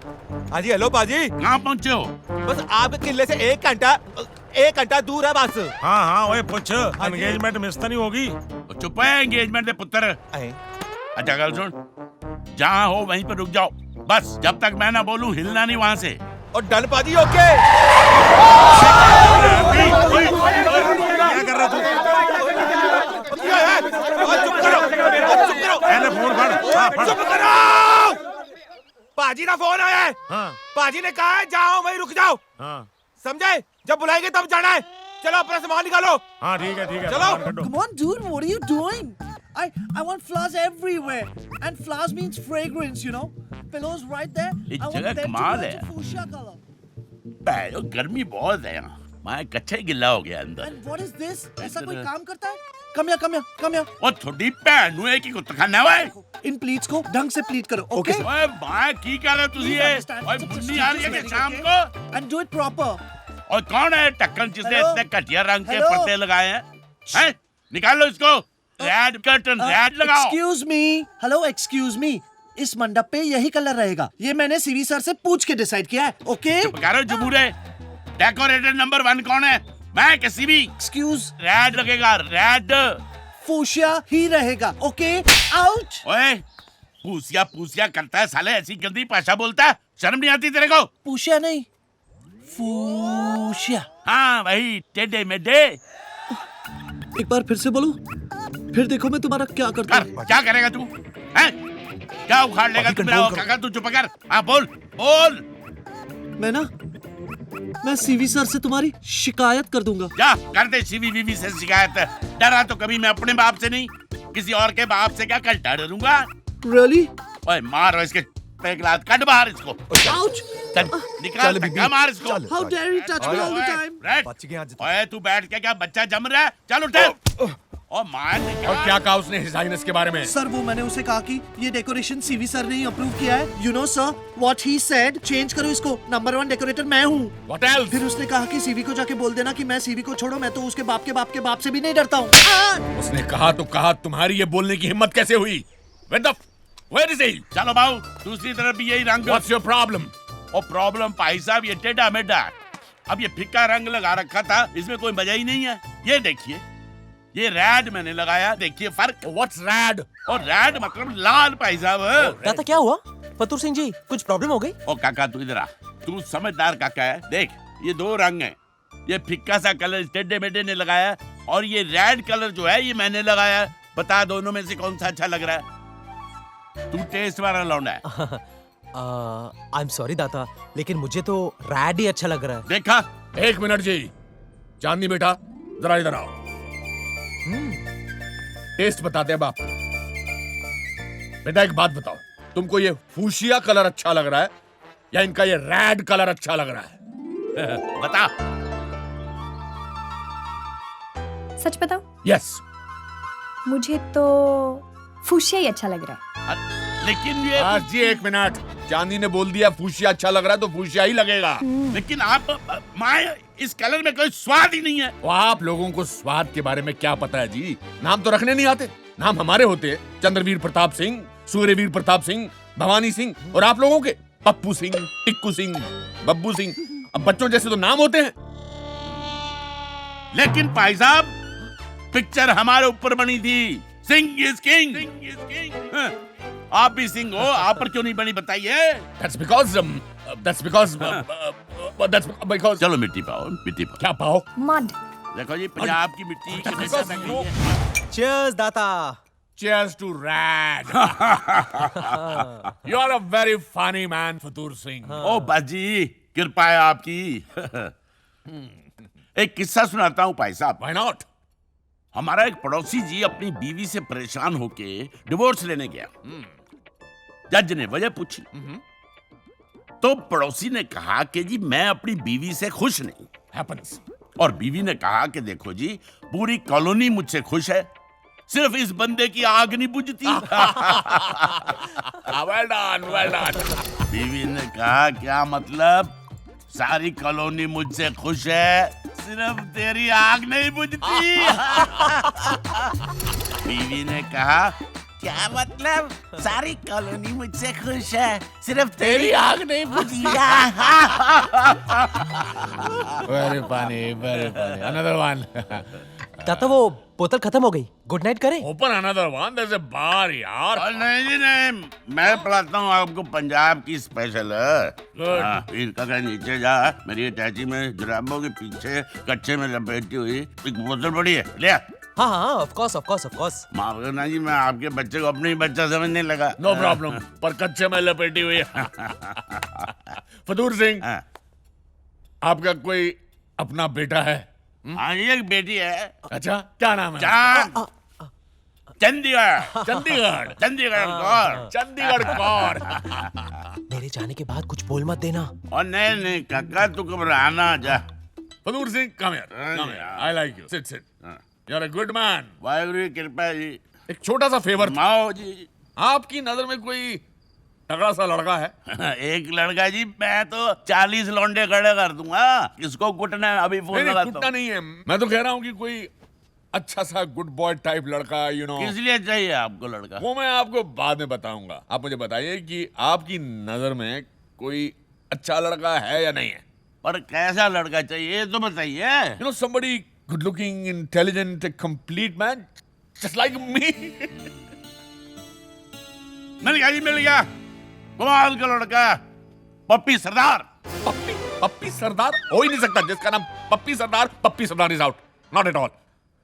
हाँ जी, हेलो पाजी। कहाँ पहुँचे हो? बस आपके किले से 1 घंटा दूर है बस। हाँ हाँ, वही पूछ, एंगेजमेंट मिस तो नहीं होगी? चुप है, एंगेजमेंट दे पुत्र। अच्छा गल सुन, जहाँ हो वहीं पर रुक जाओ, बस जब तक मैं ना बोलूं हिलना नहीं वहाँ से। और डन पाजी, ओके। क्या कर रहा तू? चुप करो। फोन फड़। चुप करो। पाजी का फोन आया है। हाँ। पाजी ने कहा है जाओ वहीं रुक जाओ। हाँ। समझे? जब बुलाएंगे तब जाना है। चलो अपना सामान निकालो। हाँ ठीक है चलो। Come on, dude, what are you doing? I want flowers everywhere, and flowers means fragrance, you know. Pillows right there. इस I want जगह them to कमाल match है। a fuchsia color. बैठो, गर्मी बहुत है यहाँ, मैं कच्चा ही गिल्ला हो गया अंदर। And what is this? ऐसा कोई काम करता है? Come here. और थोड़ी भैन नु है कि कुत्ता खाना हुआ है। इन प्लीट्स को ढंग से प्लीट करो, okay? ओए भाई की कर रहे हो तुझे ये? ओए बुन्नी आ रही है कि शाम को? And do it proper. और कौन है टक्कन जिसने Hello? इतने घटिया रंग के Hello? पर्दे लगाए हैं? हैं? निकाल लो इसको। रेड कर्टन, रेड लगाओ। Excuse me. Hello, excuse me. इस मंडप पे यही कलर रहेगा। ये मैंने सीवी सर से पूछ के डिसाइड किया है, ओके? चुप करो जुबूरे। डेकोरेटर नंबर 1 कौन है? मैं किसी भी। Excuse. रेड लगेगा, रेड। फूशिया ही रहेगा, ओके? आउट। ओए, पूसिया करता है साले, ऐसी गंदी भाषा बोलता है, शर्म नहीं आती तेरे को? पूशिया नहीं, फूशिया। हाँ वही, टेढ़े मेढ़े। एक बार फिर से बोलो, फिर देखो मैं तुम्हारा क्या करता हूँ। क्या करेगा तू? हैं? क्या उखाड़ लेगा तू मेरा? काका तू चुप कर। हाँ बोल बोल। मैं सीवी सर से तुम्हारी शिकायत कर दूंगा। जा कर दे सीवी वीवी से शिकायत। डरा तो कभी मैं अपने बाप से नहीं, किसी और के बाप से क्या कल डरूंगा? Really? ओए मारो इसके एक लात, कट बाहर इसको। Ouch! चल निकाल, धक्का मार इसको। How dare you touch me all the time? Red, ओए तू बैठ के क्या बच्चा जम रहा है? चल उठ। और मार। और क्या कहा उसने हिज हाइनेस के बारे में? सर वो मैंने उसे कहा कि ये डेकोरेशन सीवी सर ने ही अप्रूव किया है। You know sir, what he said, change करो इसको, नंबर 1 डेकोरेटर मैं हूँ। What else? फिर उसने कहा कि सीवी को जाके बोल देना कि मैं सीवी को छोड़ो, मैं तो उसके बाप से भी नहीं डरता हूँ। उसने कहा तो कहा, तुम्हारी ये बोलने की हिम्मत कैसे हुई? Where is he? चलो बाबू, दूसरी तरफ भी यही रंग। What's your problem? और प्रॉब्लम भाई साहब ये टेढ़ा मेढ़ा। अब ये फिक्का रंग लगा रखा था, इसमें कोई मजा ही नहीं है। ये देखिए, ये रेड मैंने लगाया, देखिए फर्क। What's red? और रेड मतलब लाल भाई साहब। दादा क्या हुआ? फतूर सिंह जी कुछ प्रॉब्लम हो गई? ओ काका तू इधर आ, तू समझदार काका है। देख ये दो रंग हैं, ये फिक्का सा कलर टेढ़े मेढ़े ने लगाया और ये रेड कलर जो है ये मैंने लगाया। बता दोनों में से कौन सा अच्छा लग रहा है? तू टेस्ट वाला लौंडा है। आई एम सॉरी दादा, लेकिन मुझे तो रेड ही अच्छा लग रहा है। देखा? एक मिनट जी, चांदनी बेटा जरा इधर आओ। टेस्ट बताते हैं बाप। बेटा एक बात बताओ, तुमको ये फूशिया कलर अच्छा लग रहा है या इनका ये रेड कलर अच्छा लग रहा है? बता। सच बताओ? यस। मुझे तो फूशिया ही अच्छा लग रहा है। लेकिन ये जी एक मिनट, चांदी ने बोल दिया फूशिया अच्छा लग रहा है तो फूशिया ही लगेगा। लेकिन आप माँ, इस कलर में कोई स्वाद ही नहीं है। तो आप लोगों को स्वाद के बारे में क्या पता है जी? नाम तो रखने नहीं आते। नाम हमारे होते हैं, चंद्रवीर प्रताप सिंह, सूर्यवीर प्रताप सिंह, भवानी सिंह, और आप लोगों के पप्पू सिंह, टिक्कू सिंह, बब्बू सिंह। अब बच्चों जैसे तो नाम होते हैं। लेकिन भाई साहब पिक्चर हमारे ऊपर बनी थी, सिंह इज किंग। आप भी सिंह हो, आप पर क्यों नहीं बनी बताइए? That's because चलो मिट्टी पाओ, मिट्टी पाओ। क्या पाओ? मड। देखो जी पंजाब की मिट्टी कितनी ज्यादा गई है। Cheers दाता। Cheers to Rad. You are a very funny man, फतूर Singh. ओ बाजी, कृपा है आपकी। एक किस्सा सुनाता हूँ भाई साहब। Why not? हमारा एक पड़ोसी जी अपनी बीवी से परेशान होके डिवोर्स लेने गया। जज ने वजह पूछी तो पड़ोसी ने कहा कि जी मैं अपनी बीवी से खुश नहीं। Happens. और बीवी ने कहा कि देखो जी पूरी कॉलोनी मुझसे खुश है, सिर्फ इस बंदे की आग नहीं बुझती। Well done, well done. बीवी ने कहा क्या मतलब? सारी कॉलोनी मुझसे खुश है, सिर्फ तेरी आग नहीं बुझती। बीवी ने कहा क्या मतलब? सारी कॉलोनी मुझसे खुश है, सिर्फ तेरी आग नहीं बुझी। Very funny, very funny. Another one. दाता वो बोतल खत्म हो गई, गुड नाइट करें? Open another one. There's a bar यार। नहीं जी नहीं, मैं पढ़ाता हूँ आपको पंजाब की स्पेशल। फिर का नीचे जा, मेरी अटैची में जुराबों के पीछे कच्चे में लपेटी हुई एक बोतल पड़ी है, ले आ। हाँ हाँ, ऑफ कोर्स। माफ करना जी, मैं आपके बच्चे को अपने ही बच्चा समझने लगा। नो प्रॉब्लम, पर कच्चे में लपेटी हुई है। फतूर सिंह, आपका कोई अपना बेटा है? हाँ जी एक बेटी है। अच्छा, क्या नाम है? चंडीगढ़ कौर। मेरे जाने के बाद कुछ बोल मत देना। और नहीं काका तू घबराना जा। फतूर Singh, come here. I like you. Sit. You're a good man. Waheguru की कृपा जी। एक छोटा सा फेवर माओ जी। आपकी नजर में कोई तगड़ा सा लड़का है? एक लड़का जी, मैं तो 40 लौंडे खड़े कर दूंगा। किसको कुटना है अभी फोन लगाता हूं। कुटना नहीं है, मैं तो कह रहा हूँ कि कोई अच्छा सा गुड बॉय टाइप लड़का, you know। किस लिए चाहिए आपको लड़का? वो मैं आपको बाद में बताऊंगा। आप मुझे बताइए कि आपकी नजर में कोई अच्छा लड़का है या नहीं है? पर कैसा लड़का चाहिए तो बताइए। You know, somebody good looking, intelligent, a complete man, just like me. मिल गया कमाल का लड़का, पप्पी सरदार। पप्पी सरदार हो ही नहीं सकता जिसका नाम Pappi Sardar is out, not at all.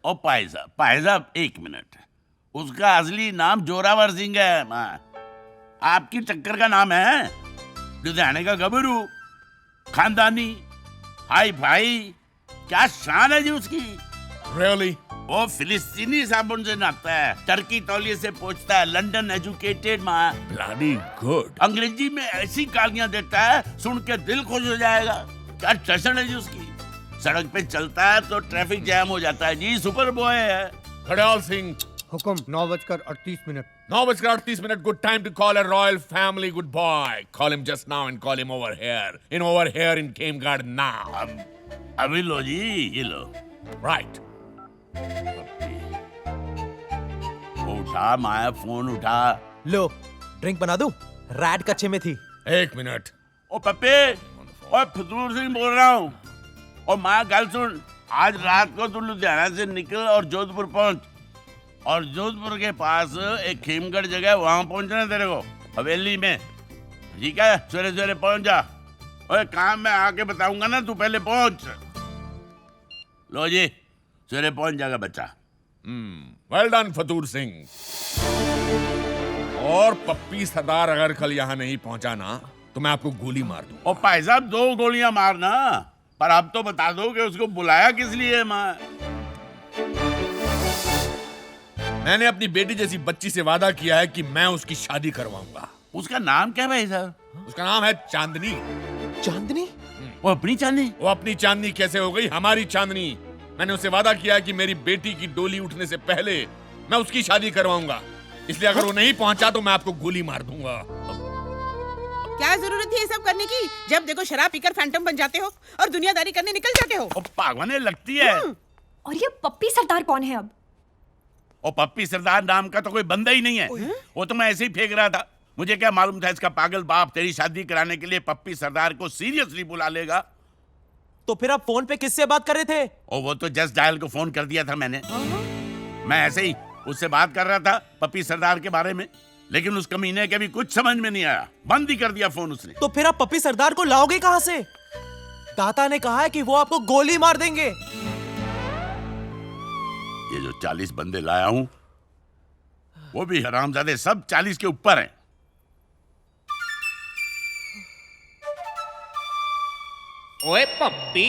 ओ भाई साहब 1 मिनट। उसका असली नाम जोरावर सिंह है। आपकी टक्कर का नाम है लुधियाने का गबरू, खानदानी, हाई भाई, क्या शान है जी उसकी। Really? वो फिलिस्तीनी साबुन से नहाता है, टर्की तौलिए से पोंछता है, लंदन एजुकेटेड माँ। Bloody good. अंग्रेजी में ऐसी गालियां देता है, सुन के दिल खुश हो जाएगा। क्या टशन है जी उसकी। सड़क पे चलता है तो ट्रैफिक जैम हो जाता है जी, सुपर बॉय है। खड़याल सिंह। हुक्म 9:38। 9:38. Good time to call a royal family good boy. Call him just now and call him over here. Over here in Game Garden now. अभी लो जी, ये लो। Right. उठा माया, फोन उठा। लो ड्रिंक बना दूं? रैड कच्चे में थी। 1 मिनट। ओ पप्पे, ओए फतूर सिंह बोल रहा हूँ। और माँ गल सुन, आज रात को तू लुधियाना से निकल और जोधपुर पहुंच। और जोधपुर के पास एक खेमगढ़ जगह है, वहां पहुंचना तेरे को, हवेली में। ठीक है, सवेरे सवेरे पहुंच जा। ओए काम में आके बताऊंगा ना, तू पहले पहुंच। लो जी, सवेरे पहुंच जाएगा बच्चा। Well done, फतूर Singh. और पप्पी सरदार अगर कल यहाँ नहीं पहुंचा ना, तो मैं आपको गोली मार दूं। और भाई साहब 2 गोलियां मारना, पर अब तो बता दो कि उसको बुलाया किस लिए। माँ, मैंने अपनी बेटी जैसी बच्ची से वादा किया है कि मैं उसकी शादी करवाऊंगा। उसका नाम क्या है भाई साहब? उसका नाम है चांदनी। चांदनी? वो अपनी चांदनी? वो अपनी चांदनी कैसे हो गई हमारी चांदनी? मैंने उससे वादा किया है कि मेरी बेटी की डोली उठने से पहले मैं उसकी शादी करवाऊंगा। इसलिए अगर वो नहीं पहुंचा तो मैं आपको गोली मार दूंगा। क्या जरूरत है ये सब करने की? जब देखो शराब पीकर फैंटम बन जाते हो और दुनियादारी करने निकल जाते हो। पागल लगती है। और ये पप्पी सरदार कौन है अब? और पप्पी सरदार नाम का तो कोई बंदा ही नहीं है। वो तो मैं ऐसे ही फेंक रहा था। मुझे क्या मालूम था इसका पागल बाप तेरी शादी कराने के लिए पप्पी सरदार को सीरियसली बुला लेगा। तो फिर आप फोन पे किससे बात कर रहे थे? और वो तो जस्ट डायल को फोन कर दिया था मैंने। मैं ऐसे ही उससे बात कर रहा था पप्पी सरदार के बारे में, लेकिन उस कमीने के भी कुछ समझ में नहीं आया, बंद ही कर दिया फोन उसने। तो फिर आप पप्पी सरदार को लाओगे कहां से? दाता ने कहा है कि वो आपको गोली मार देंगे। ये जो 40 बंदे लाया हूं, वो भी हरामजादे सब 40 के ऊपर हैं। ओए पप्पी,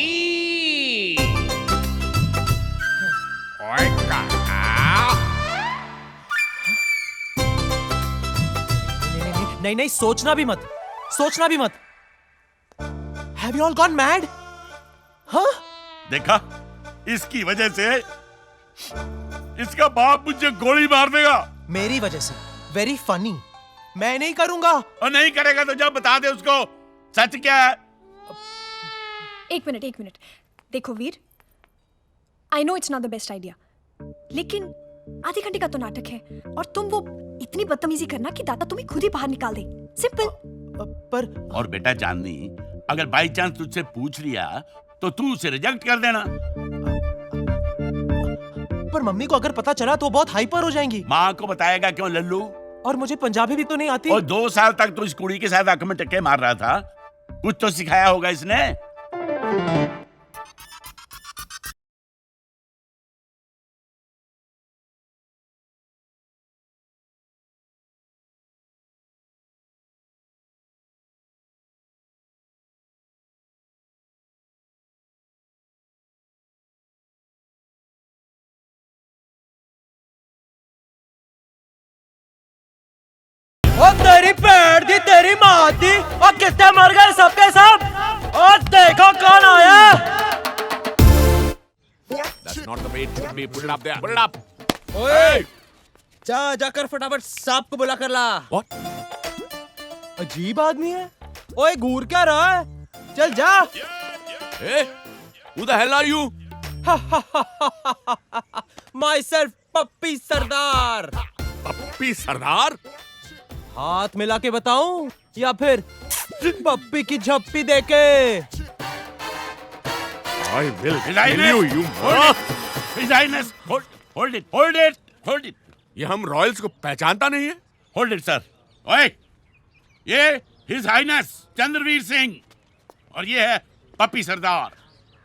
ओए काका। नहीं नहीं, सोचना भी मत, सोचना भी मत। Have you all gone mad? हाँ? देखा, इसकी वजह से इसका बाप मुझे गोली मार देगा। मेरी वजह से? Very funny. मैं नहीं करूंगा। और नहीं करेगा तो जब बता दे उसको सच क्या है। एक मिनट। देखो Veer, I know it's not the best idea, लेकिन आधे घंटे का तो नाटक है और तुम वो इतनी बदतमीजी करना कि दादा तुम्हें खुद ही बाहर निकाल दे। सिंपल। पर और बेटा चांदनी, अगर बाई चांस तुझसे पूछ लिया तो तू उसे रिजेक्ट कर देना। पर मम्मी को अगर पता चला तो बहुत हाइपर हो जाएंगी। माँ को बताएगा क्यों लल्लू? और मुझे पंजाबी भी तो नहीं आती। और 2 साल तक तू इस कुड़ी के साथ आंख में टक्के मार रहा था, कुछ तो सिखाया होगा इसने। और तेरी पेड़ दी, तेरी माँ दी, और कितने मर गए सबके सब। और देखो कौन आया। That's not the way it should be. Put it up there. Put it up. ओए, जाकर फटाफट सांप को बुला कर ला। What? अजीब आदमी है। ओए घूर क्या रहा है? चल जा। Hey, who the hell are you? Myself, पप्पी सरदार। पप्पी सरदार? हाथ मिला के बताऊं या फिर पप्पी की झप्पी देके? I will kill you, you His Highness, hold it. ये हम रॉयल्स को पहचानता नहीं है? Hold it, sir. ओए, ये His Highness चंद्रवीर सिंह और ये है पप्पी सरदार।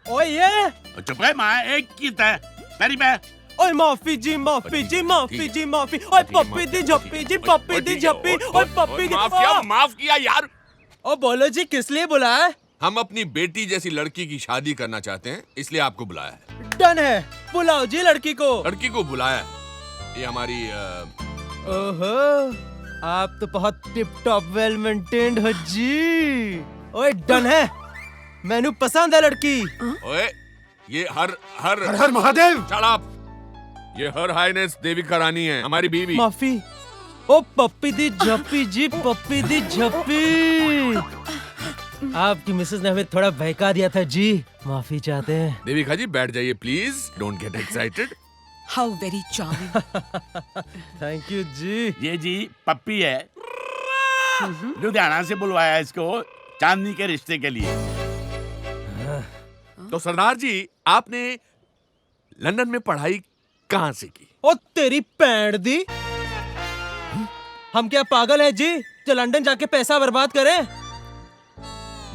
ओए ये? चुप है माँ, एक की तय। पैरी पे, ओए माफी जी माफी जी माफी जी माफी। ओए पप्पी दी झप्पी जी पप्पी दी झप्पी। ओए पप्पी दी माफ किया यार। ओ बोलो जी किस लिए बुलाया? हम अपनी बेटी जैसी लड़की की शादी करना चाहते हैं, इसलिए आपको बुलाया है। डन है, बुलाओ जी लड़की को। लड़की को बुलाया, ये हमारी ओहो, आप तो बहुत टिप टॉप वेल मेंटेन्ड हो जी। ओए डन है, मैनू पसंद है लड़की। ओए ये हर महादेव। Shut up. ये हर हाइनेस देविका रानी है, हमारी बीवी। माफी। ओ पप्पी दी झप्पी जी पप्पी दी झप्पी। आपकी मिसेस ने हमें थोड़ा बहका दिया था जी, माफी चाहते हैं। देविका जी बैठ जाइए please, don't get excited. How very charming. Thank you जी। ये जी पप्पी है, लुधियाना से बुलवाया इसको चांदनी के रिश्ते के लिए। तो सरदार जी आपने लंदन में पढ़ाई कहाँ से की? ओ तेरी पैंट दी, हम क्या पागल है जी जो लंदन जाके पैसा बर्बाद करें?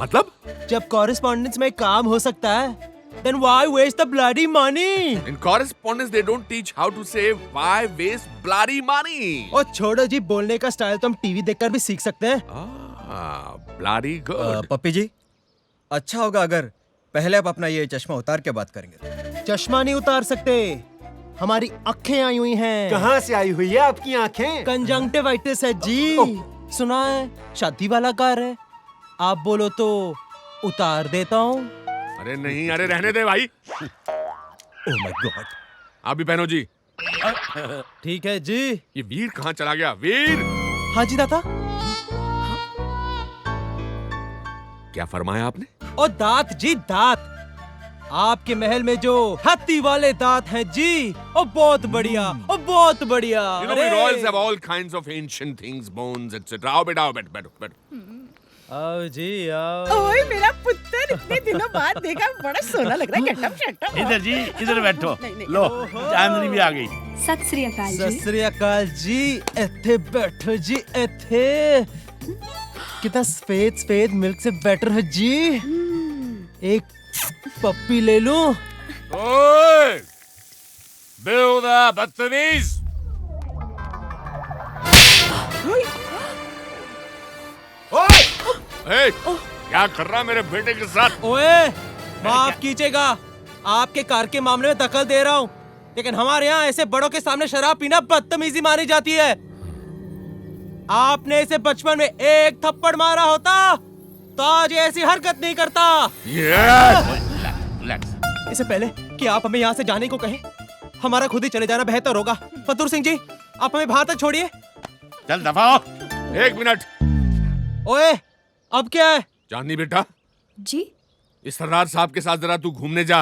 मतलब? जब कॉरेस्पॉन्डेंस में काम हो सकता है, then why waste the bloody money? In correspondence they don't teach how to say why waste bloody money. ओ छोड़ो जी, बोलने का स्टाइल तो हम टीवी देखकर भी सीख सकते हैं। bloody good. पप्पी जी, अच्छा होगा अगर पहले आप अपना ये चश्मा उतार के बात करेंगे। चश्मा नहीं उतार सकते, हमारी आँखें आई हुई हैं। कहाँ से आई हुई है आपकी आँखें? कंजंक्टिवाइटिस है जी। सुना है शादी वाला कार है, आप बोलो तो उतार देता हूँ। अरे नहीं, अरे रहने दे भाई। ओह माय गॉड। आप भी पहनो जी। ठीक है जी। ये वीर कहाँ चला गया? वीर। हाँ जी दाता। क्या फरमाया आपने? ओ दांत जी दांत, आपके महल में जो हाथी वाले दांत हैं जी, ओ बहुत बढ़िया, ओ बहुत बढ़िया। You know we royals have all kinds of ancient things, bones, etc. आओ बेटा, आओ बैठो। आओ जी आओ। ओए मेरा पुत्र, इतने दिनों बाद देखा, बड़ा सोना लग रहा है। गेटअप शेटअप। इधर जी, इधर बैठो। लो चांदनी भी आ गई। सत श्री अकाल जी। सत श्री अकाल जी। इत्थे बैठो जी, इत्थे। कितना सफेद मिल्क से बेटर है जी। एक पप्पी ले लूं? ओए बेहुदा बदतमीज। ए, क्या कर रहा मेरे बेटे के साथ? ओए माफ कीजिएगा, आपके कार के मामले में दखल दे रहा हूँ, लेकिन हमारे यहाँ ऐसे बड़ों के सामने शराब पीना बदतमीजी मानी जाती है। आपने इसे बचपन में एक थप्पड़ मारा होता तो आज ये ऐसी हरकत नहीं करता। इससे पहले कि आप हमें यहाँ से जाने को कहें, हमारा खुद ही चले जाना बेहतर होगा। फतूर सिंह जी, आप हमें बाहर तक छोड़िए। चल दफा हो। 1 मिनट। ओए अब क्या है? चांदनी बेटा जी, इस सरदार साहब के साथ जरा तू घूमने जा।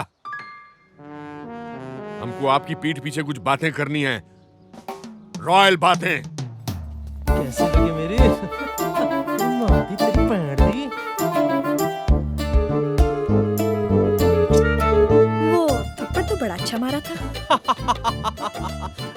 हमको आपकी पीठ पीछे कुछ बातें करनी है, रॉयल बातें। कैसे लगी मेरी माती तेरी पैंट दी? वो थप्पड़ तो बड़ा अच्छा मारा था।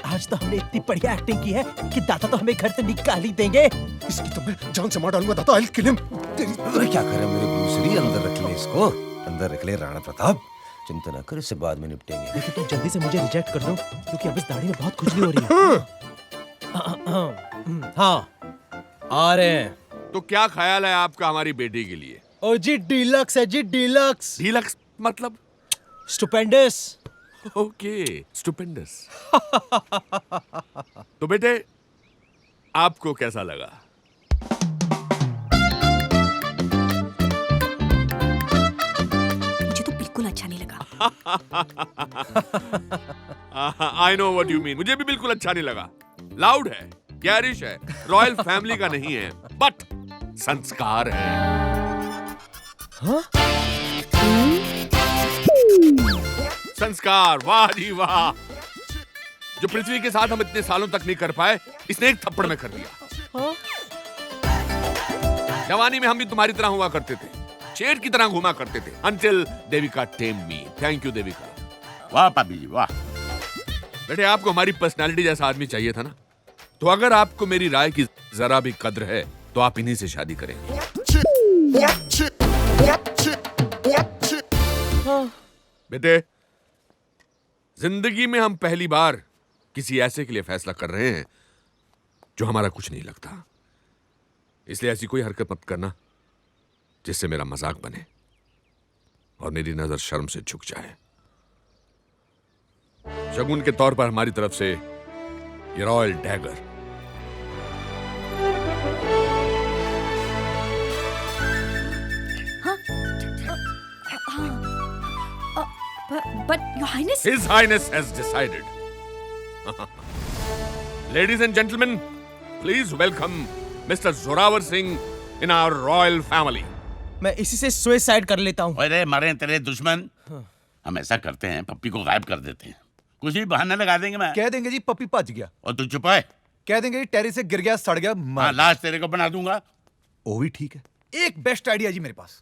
आज तो हमने इतनी बढ़िया एक्टिंग की है कि दाता तो हमें घर से निकाल ही देंगे। इसकी तो मैं जान से मार डालूंगा दाता। I'll kill him। अरे क्या करे मेरे दूसरी, अंदर रख ले इसको, अंदर रख ले राणा प्रताप। चिंता न कर, इससे बाद में निपटेंगे। लेकिन तुम जल्दी से मुझे रिजेक्ट कर दो, क्योंकि अब इस दाढ़ी में बहुत खुजली हो रही है। हाँ आ रहे हैं। तो क्या ख्याल है आपका हमारी बेटी के लिए? ओ जी डीलक्स है जी, डीलक्स। डीलक्स मतलब? स्टुपेंडस। Okay stupendous. तो बेटे आपको कैसा लगा? मुझे तो बिल्कुल अच्छा नहीं लगा। I know what you mean. मुझे भी बिल्कुल अच्छा नहीं लगा। लाउड है, गैरिश है, रॉयल फैमिली का नहीं है, बट संस्कार है। हाँ? संस्कार, वाह जी वाह। जो पृथ्वी के साथ हम इतने सालों तक नहीं कर पाए, इसने एक थप्पड़ में कर दिया। हाँ? जवानी में हम भी तुम्हारी तरह हुआ करते थे, शेर की तरह घुमा करते थे, until Devika tamed me. Thank you Devika. वाह पापी जी वाह। बेटे आपको हमारी पर्सनालिटी जैसा आदमी चाहिए था ना, तो अगर आपको मेरी राय की जरा भी कद्र है तो आप इन्हीं से शादी करेंगे। बेटे जिंदगी में हम पहली बार किसी ऐसे के लिए फैसला कर रहे हैं जो हमारा कुछ नहीं लगता। इसलिए ऐसी कोई हरकत मत करना जिससे मेरा मजाक बने और मेरी नजर शर्म से झुक जाए। शगुन के तौर पर हमारी तरफ से ये royal dagger. But Your Highness. His Highness has decided. Ladies and gentlemen, please welcome Mr. Zorawar Singh in our royal family. मैं इसी से सुसाइड कर लेता हूँ। अरे मरे तेरे दुश्मन। हम ऐसा करते हैं, पप्पी को गायब कर देते हैं, कुछ भी बहाना लगा देंगे। मैं कह देंगे जी पप्पी भज गया। और तू चुप है। कह देंगे जी टेरिस से गिर गया, सड़ गया। हाँ, लाश तेरे को बना दूंगा। वो भी ठीक है। एक बेस्ट आइडिया जी मेरे पास।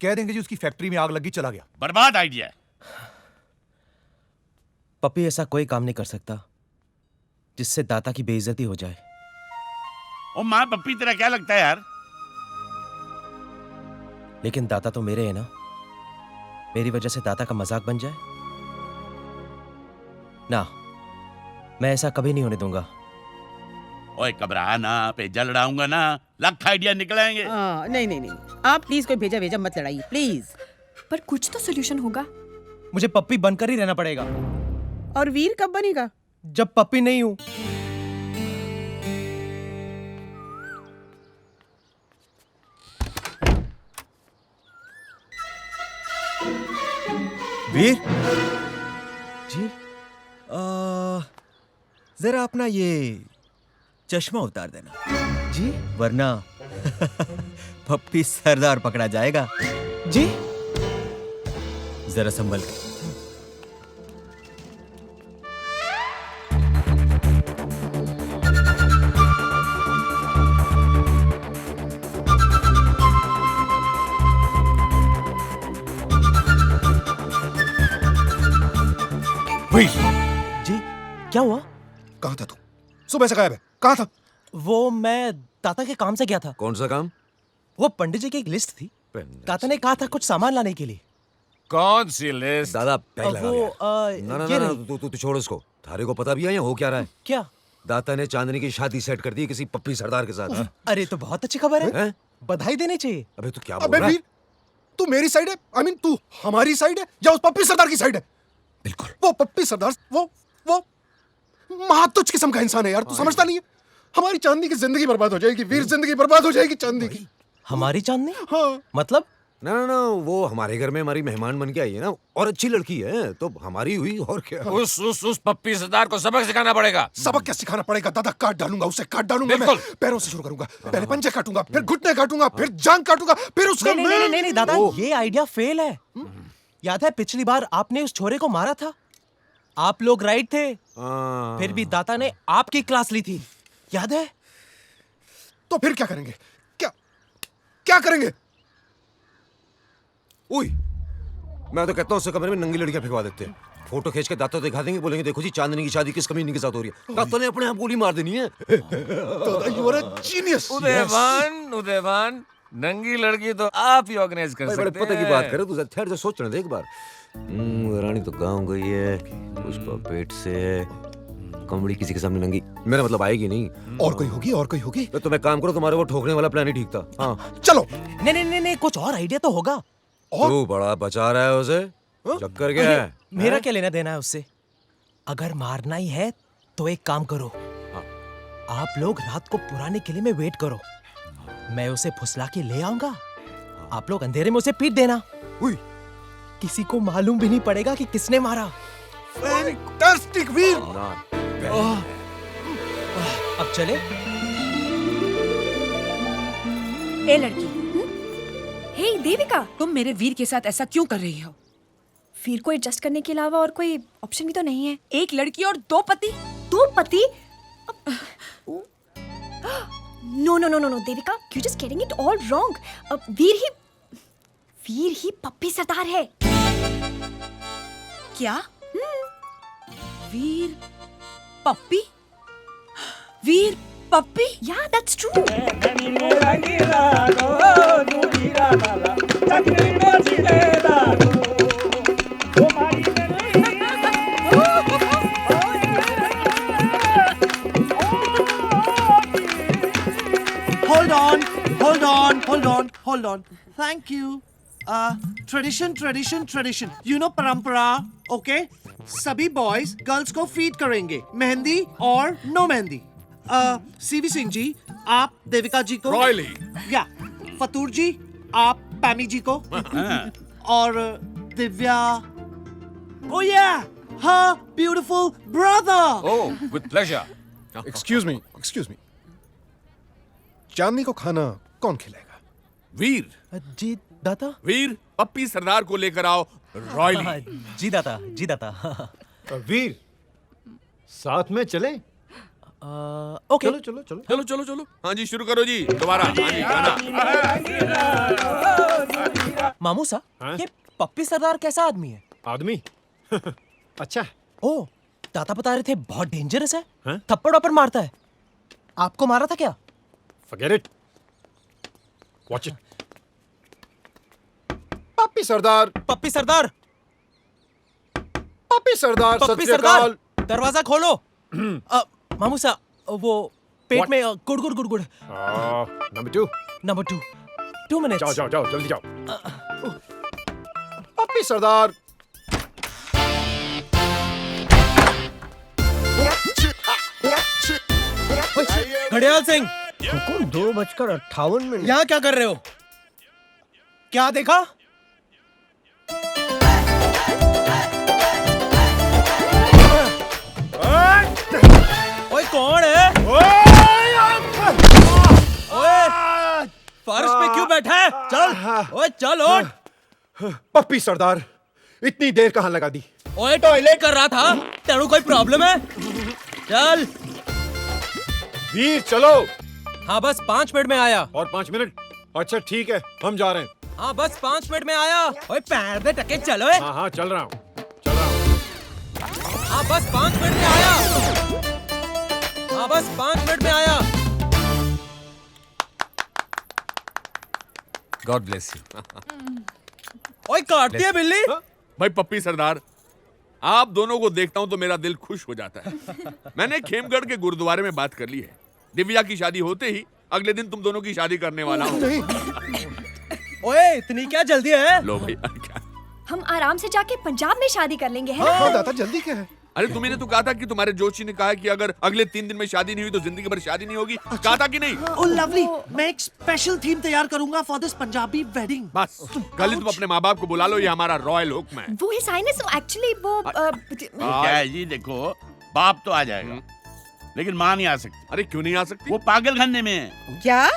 कह देंगे जी उसकी फैक्ट्री में आग लगी, चला गया। बर्बाद आइडिया। पप्पी ऐसा कोई काम नहीं कर सकता जिससे दाता की बेइज्जती हो जाए। ओ माँ, पप्पी तेरा क्या लगता है यार? लेकिन दाता तो मेरे है ना, मेरी वजह से दाता का मजाक बन जाए ना, मैं ऐसा कभी नहीं होने दूंगा। ओए घबरा ना, पेजा लड़ाऊंगा ना, लाख आइडिया निकलेंगे। नहीं नहीं नहीं, आप प्लीज कोई भेजा भेजा मत लड़ाइए प्लीज। पर कुछ तो सोल्यूशन होगा। मुझे पप्पी बनकर ही रहना पड़ेगा। और वीर कब बनेगा? जब पप्पी नहीं हूं। वीर जी, जरा अपना ये चश्मा उतार देना जी, वरना पप्पी सरदार पकड़ा जाएगा जी। जरा संभल के। जी क्या हुआ? कहाँ था तू? सुबह से गायब है, कहाँ था? वो मैं दाता के काम से गया था। कौन सा काम? वो पंडित जी की एक लिस्ट थी, दाता ने कहा था कुछ सामान लाने के लिए। कौन सी लिस्ट? दादा बैग लगा वो गया। ना, तू छोड़ उसको। थारे को पता भी है यहाँ हो क्या रहा है? क्या? दाता ने चांदनी की शादी सेट कर दी किसी पप्पी सरदार के साथ। अरे तो बहुत अच्छी खबर है, बधाई देनी चाहिए। अबे तू क्या बोल रहा है? तू मेरी साइड है, आई मीन तू हमारी साइड है या उस पप्पी सरदार की साइड है? बिल्कुल। वो पप्पी सरदार वो महातुच्छ किस्म का इंसान है यार, तू समझता नहीं है? हमारी चांदनी की जिंदगी बर्बाद हो जाएगी वीर, जिंदगी बर्बाद हो जाएगी चांदनी की। हमारी चांदनी? हाँ। मतलब? ना, वो हमारे घर में हमारी मेहमान बन के आई है ना, और अच्छी लड़की है तो हमारी हुई, और क्या। उस पप्पी सरदार को सबक सिखाना पड़ेगा। सबक क्या सिखाना पड़ेगा दादा? काट डालूंगा उसे, काट डालूंगा मैं। पैरों से शुरू करूंगा, पहले पंजे काटूंगा, फिर घुटने काटूंगा, फिर जांग काटूंगा, फिर उसका नहीं दादा, ये आइडिया फेल है। याद है पिछली बार आपने उस छोरे को मारा था? आप लोग राइट थे, फिर भी दाता ने आपकी क्लास ली थी, याद है? तो फिर क्या करेंगे? क्या करेंगे? उई, मैं तो कहता हूँ उस कमरे में नंगी लड़कियां फेंकवा देते हैं, फोटो खींच के दाता दिखा देंगे, बोलेंगे देखो जी चांदनी की शादी किस कमीने के साथ हो रही है। दाता ने अपने आप गोली मार देनी है। You are a genius. Udayvan, नंगी लड़की तो आप ही ऑर्गेनाइज कर सकते हैं। बड़े पता की बात करे, तू ठहर जा, सोचने दे एक बार। रानी तो गाँव गई है, पुष्पा पेट से है, कमड़ी किसी के सामने नंगी, मेरा मतलब आएगी नहीं। और कोई होगी। तो मैं काम करो, तुम्हारे वो ठोकने वाला प्लान ही ठीक था। हाँ चलो। नहीं, कुछ और आइडिया तो होगा। तू बड़ा बचा रहा है उसे, चक्कर क्या है? मेरा क्या लेना देना है उससे? अगर मारना ही है तो एक काम करो, आप लोग रात को पुराने किले में वेट करो, मैं उसे फुसला के ले आऊंगा, आप लोग अंधेरे में उसे पीट देना, किसी को मालूम भी नहीं पड़ेगा कि किसने मारा। फैंटास्टिक वीर। अब चले? ए लड़की, हे देविका, तुम मेरे वीर के साथ ऐसा क्यों कर रही हो? वीर को एडजस्ट करने के अलावा और कोई ऑप्शन भी तो नहीं है। एक लड़की और दो पति? No Devika, you just getting it all wrong. Veer ही पप्पी सरदार है। क्या? Veer Pappi? Veer Pappi? Yeah, that's true. Thank you. Tradition, tradition, tradition. You know परंपरा, okay? सभी बॉयज गर्ल्स को फीड करेंगे, मेहंदी और नो मेहंदी। सीवी सिंह जी, आप देविका जी को, रॉयली, या फतूर जी, आप पैमी जी को, और Divya, oh yeah, her beautiful brother. Oh, with pleasure. Excuse me, Chandni को खाना कौन खिलाएगा? वीर जी दाता। वीर, पप्पी सरदार को लेकर आओ। रॉयली। जी दाता, जी दाता। वीर, साथ में चलें? ओके। चलो। हाँ जी, शुरू करो जी, दोबारा। हाँ जी, गाना। मामू सा, ये पप्पी सरदार कैसा आदमी है? आदमी? अच्छा। ओ, दाता बता रहे थे बहुत डेंजरस है, थप्पड़ वप्पड़ मारता है। आपको मारा था क्या? Forget it. Watch it. पप्पी सरदार, पप्पी सरदार, पप्पी सरदार, पप्पी सरदार, दरवाजा खोलो। मामू सा, वो पेट में गुड़ गुड़ गुड़ गुड़। Number 2 minutes. जाओ जल्दी जाओ। पप्पी सरदार। घड़ियाल सिंह, 2:58। यहाँ क्या कर रहे हो? क्या देखा? ओए कौन है? ओए फर्श पे क्यों बैठा है? चल, ओए चल उठ। पप्पी सरदार, इतनी देर कहाँ लगा दी? ओए टॉयलेट कर रहा था, तेरू कोई प्रॉब्लम है? चल। वीर चलो। हाँ बस 5 मिनट में आया। और 5 मिनट? अच्छा ठीक है, हम जा रहे हैं। हाँ बस 5 मिनट में आया। ओए पैर दे टके चलो। हाँ चल रहा हूँ। हाँ बस 5 मिनट में आया। हाँ बस 5 मिनट में आया। God bless you. ओए काटती है बिल्ली। भाई पप्पी सरदार, आप दोनों को देखता हूं तो मेरा दिल खुश हो जाता है। मैंने खेमगढ़ के गुरुद्वारे में बात कर ली है। दिव्या की शादी होते ही अगले दिन तुम दोनों की शादी करने वाला हूं। ओए इतनी क्या जल्दी है? लो भाई। हम आराम से जाके पंजाब में शादी कर लेंगे, है हाँ ना? दादा, जल्दी क्या है? अरे तुम्हें तो कहा था कि तुम्हारे जोशी ने कहा कि अगर अगले 3 दिन में शादी नहीं हुई तो जिंदगी भर शादी नहीं होगी। कहा था कि नहीं? Oh lovely, मैं एक स्पेशल थीम तैयार करूंगा फॉर दिस पंजाबी वेडिंग। बस कल ही तुम अपने माँ बाप को बुला लो, ये हमारा रॉयल हुक्म है। वो हिस हाइनेस एक्चुअली वो क्या है जी, देखो बाप तो आ जाएगा लेकिन माँ नहीं आ सकती। अरे क्यों नहीं आ सकती? वो पागल खाने में है। क्या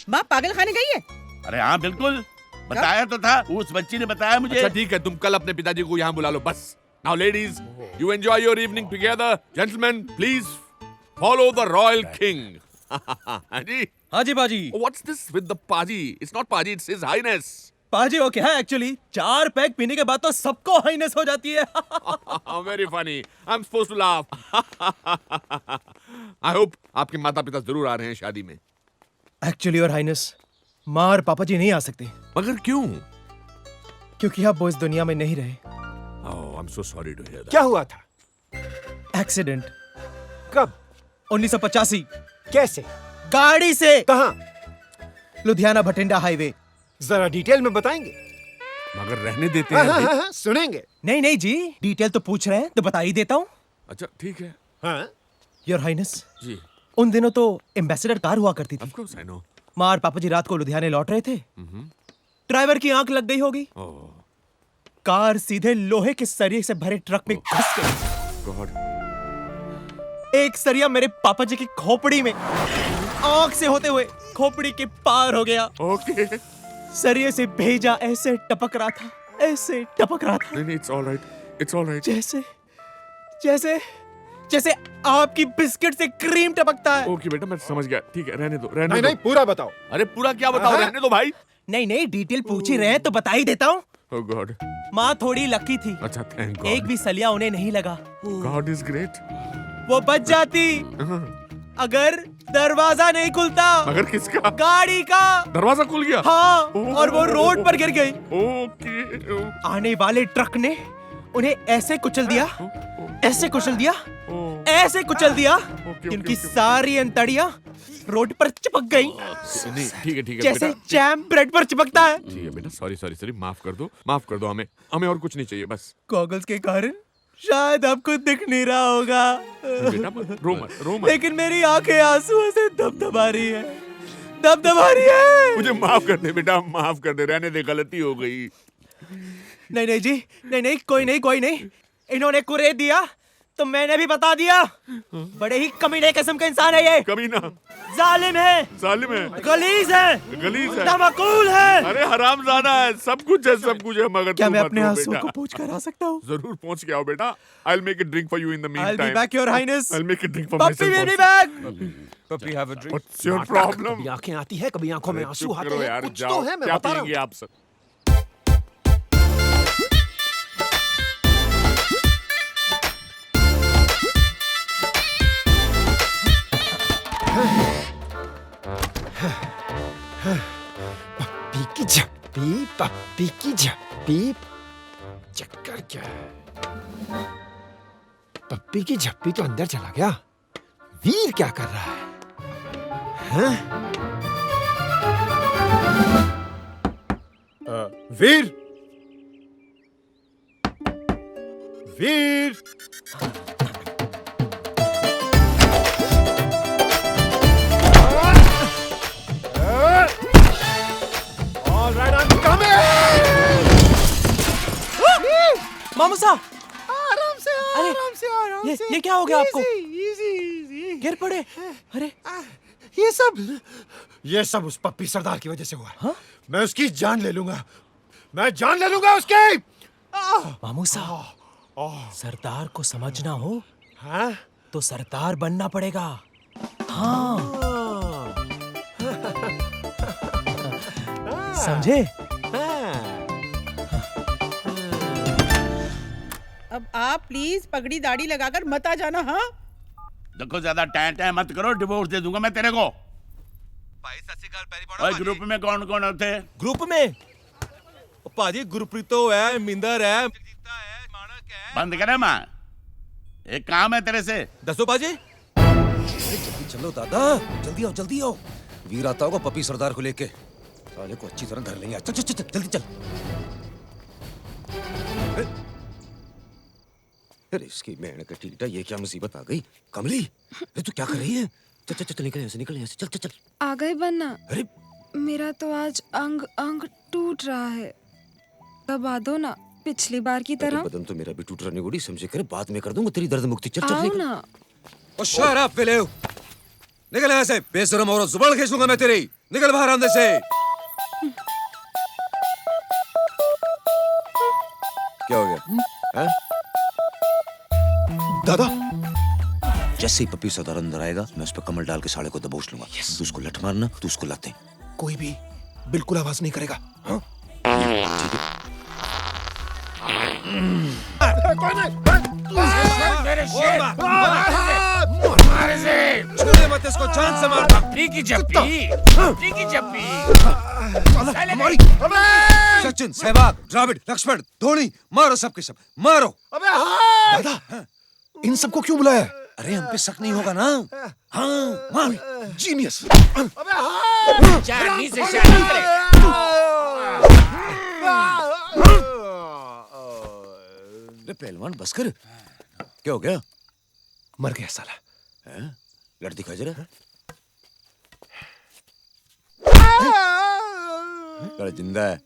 माँ पागल खाने गई है? अरे हाँ बिल्कुल, बताया तो था, उस बच्ची ने बताया मुझे। अच्छा ठीक है, तुम कल अपने पिताजी को यहाँ बुला लो बस। Now ladies, you enjoy your evening together. Gentlemen, please follow the royal king. Haji? हाँ जी बाजी। What's this with the paji? It's not paji, it's his highness. पाजी ओके है एक्चुअली। 4 पैक पीने के बाद तो सबको हाइनेस हो जाती है। Very funny. I'm supposed to laugh. I hope आपके माता पिता जरूर आ रहे हैं शादी में। एक्चुअली और हाइनेस, माँ और पापा जी नहीं आ सकते। मगर क्यों? क्योंकि अब वो इस दुनिया में नहीं रहे। Oh, I'm so sorry to hear that. क्या हुआ था? एक्सीडेंट। कब? 1985। कैसे? गाड़ी से। कहाँ? लुधियाना भटिंडा हाईवे। जरा डिटेल में बताएंगे? मगर रहने देते हैं। हाँ, सुनेंगे। नहीं जी, डिटेल तो पूछ रहे हैं तो बता ही देता हूँ। अच्छा ठीक है। हाँ? योर हाइनेस जी, उन दिनों तो एम्बेसडर कार हुआ करती थी। Of course I know. माँ और पापा जी रात को लुधियाने लौट रहे थे। ड्राइवर की आंख लग गई होगी। कार सीधे लोहे के सरिये से भरे ट्रक में घुस गई। God. एक सरिया मेरे पापा जी की खोपड़ी में आंख से होते हुए खोपड़ी के पार हो गया। Okay. सरिये से भेजा ऐसे टपक रहा था, ऐसे टपक रहा था। नहीं, it's all right. It's all right. जैसे आपकी बिस्किट से क्रीम टपकता है। ओके बेटा, मैं समझ गया। ठीक है, रहने दो, रहने नहीं दो। नहीं, पूरा बताओ। अरे पूरा क्या बताओ, रहने दो भाई। नहीं डिटेल पूछ ही रहे हैं तो बता ही देता हूँ। Oh God. माँ थोड़ी लकी थी। अच्छा, thank God. एक भी सलिया उन्हें नहीं लगा। God is great. वो बच जाती अगर दरवाजा नहीं खुलता। मगर किसका? गाड़ी का। दरवाजा खुल गया? हाँ, और वो रोड पर गिर गई। ओके। आने वाले ट्रक ने उन्हें ऐसे कुचल दिया, ऐसे कुचल दिया, ऐसे कुचल दिया कि उनकी सारी अंतड़ियां रोड पर चिपक गई नहीं ठीक है जैसे बेटा जैम ब्रेड पर चिपकता है। ठीक है बेटा, सॉरी माफ कर दो हमें और कुछ नहीं चाहिए बस। गॉगल्स के कारण शायद आपको दिख नहीं रहा होगा बेटा रो मत लेकिन मेरी आंखें आंसुओं से दबदबा रही है। मुझे माफ कर दे बेटा, माफ कर दे, रहने दे, गलती हो गई। नहीं जी, नहीं कोई नहीं। इन्होंने कुरेद दिया तो मैंने भी बता दिया। बड़े ही कमीने किस्म का इंसान है ये। कमीना, जालिम है, गलीज है, नमकूल है। अरे हरामजादा है, सब कुछ है मगर क्या तू मैं मत अपने रो आंसुओं बेटा। को पोंछ कर आ सकता हूँ? जरूर पहुंच के आओ बेटा। I'll make a drink for you in the I'll meantime. be back, Your Highness. I'll make a drink for Puppy myself will be also. back. Puppy, have a drink. What's your problem? कभी आंखें आती है, कभी आंखों में आंसू चुप आते करो हैं, यार, कुछ जाओ। तो है, मैं क्या बता रहा हूँ। पिएंगे आप सब? पप्पी की झप्पी चक्कर क्या है? पप्पी की झप्पी तो अंदर चला गया। वीर क्या कर रहा है? हाँ? वीर All right, I'm coming. मामूसा, आराम से ये क्या हो गया आपको? इजी गिर पड़े? अरे ये सब उस पप्पी सरदार की वजह से हुआ। हाँ? मैं उसकी जान ले लूंगा। मैं जान ले लूंगा उसकी। मामूसा, सरदार को समझना हो हाँ? तो सरदार बनना पड़ेगा। हाँ समझे? अब आप प्लीज पगड़ी दाढ़ी लगाकर मत आ जाना। हाँ देखो ज्यादा टाइम मत करो, डिवोर्स दे दूंगा मैं तेरे को। और ग्रुप में कौन कौन होते? ग्रुप में पाजी गुरप्रीतो है, मिंदर है, बंद करे माँ, एक काम है तेरे से। दसो पाजी। जल्दी चलो दादा, जल्दी आओ। वीर आता होगा पप्पी सरदार को लेके, साले को अच्छी तरह धर लेंगे। चल जल्दी चल। अरे इसकी मैंने का टीटा, ये क्या मुसीबत आ गई? कमली, अरे तू क्या कर रही है? चल निकल यहाँ से, चल। आ गए बनना। अरे मेरा तो आज अंग टूट रहा है, दबा दो ना पिछली बार की तरह। बदन तो मेरा भी टूट रहा निगोड़ी, समझे करे, बाद में कर दूंगा तेरी दर्द मुक्ति। चल आओ निकल। ना। ओ शट अप फेलेव, निकल यहाँ से, बेशरम औरत, जुबान खींच लूंगा मैं तेरी। निकल बाहर अंदर से। क्या हो गया? हैं? दादा, जैसे ही पप्पी सरदार अंदर आएगा, मैं उस पर कमल डाल के साले को दबोच लूंगा। तू उसको लठ मारना, तू उसको लाते। कोई भी बिल्कुल आवाज नहीं करेगा। हाँ? मत इसको, जान से मार। सचिन, सहवाग, द्राविड, लक्ष्मण, धोनी, मारो सबके सब, मारो। दादा, इन सबको क्यों बुलाया? अरे हम पे शक नहीं होगा ना? हाँ, मार। जीनियस। चांदी से शादी करे। अरे पहलवान बस कर। क्या हो गया? मर गया साला। हैं? लड़ दिखा जरा। अरे जिंदा है।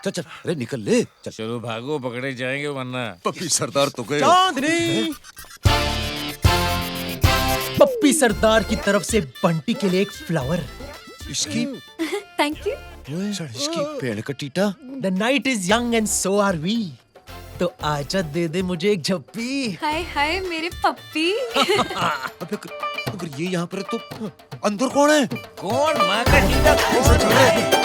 चल। अरे निकल ले। चलो भागो, पकड़े जाएंगे वरना। पप्पी सरदार तो गए। चांदनी, पप्पी सरदार की तरफ से बंटी के लिए एक फ्लावर। इसकी थैंक यू। इसकी पेड़ का theta. The night is young and so are we. तो आजा दे दे मुझे एक झप्पी। हाय मेरे पप्पी। अगर ये यहाँ पर है तो अंदर कौन है? कौन? माँ का टीटा कौन है?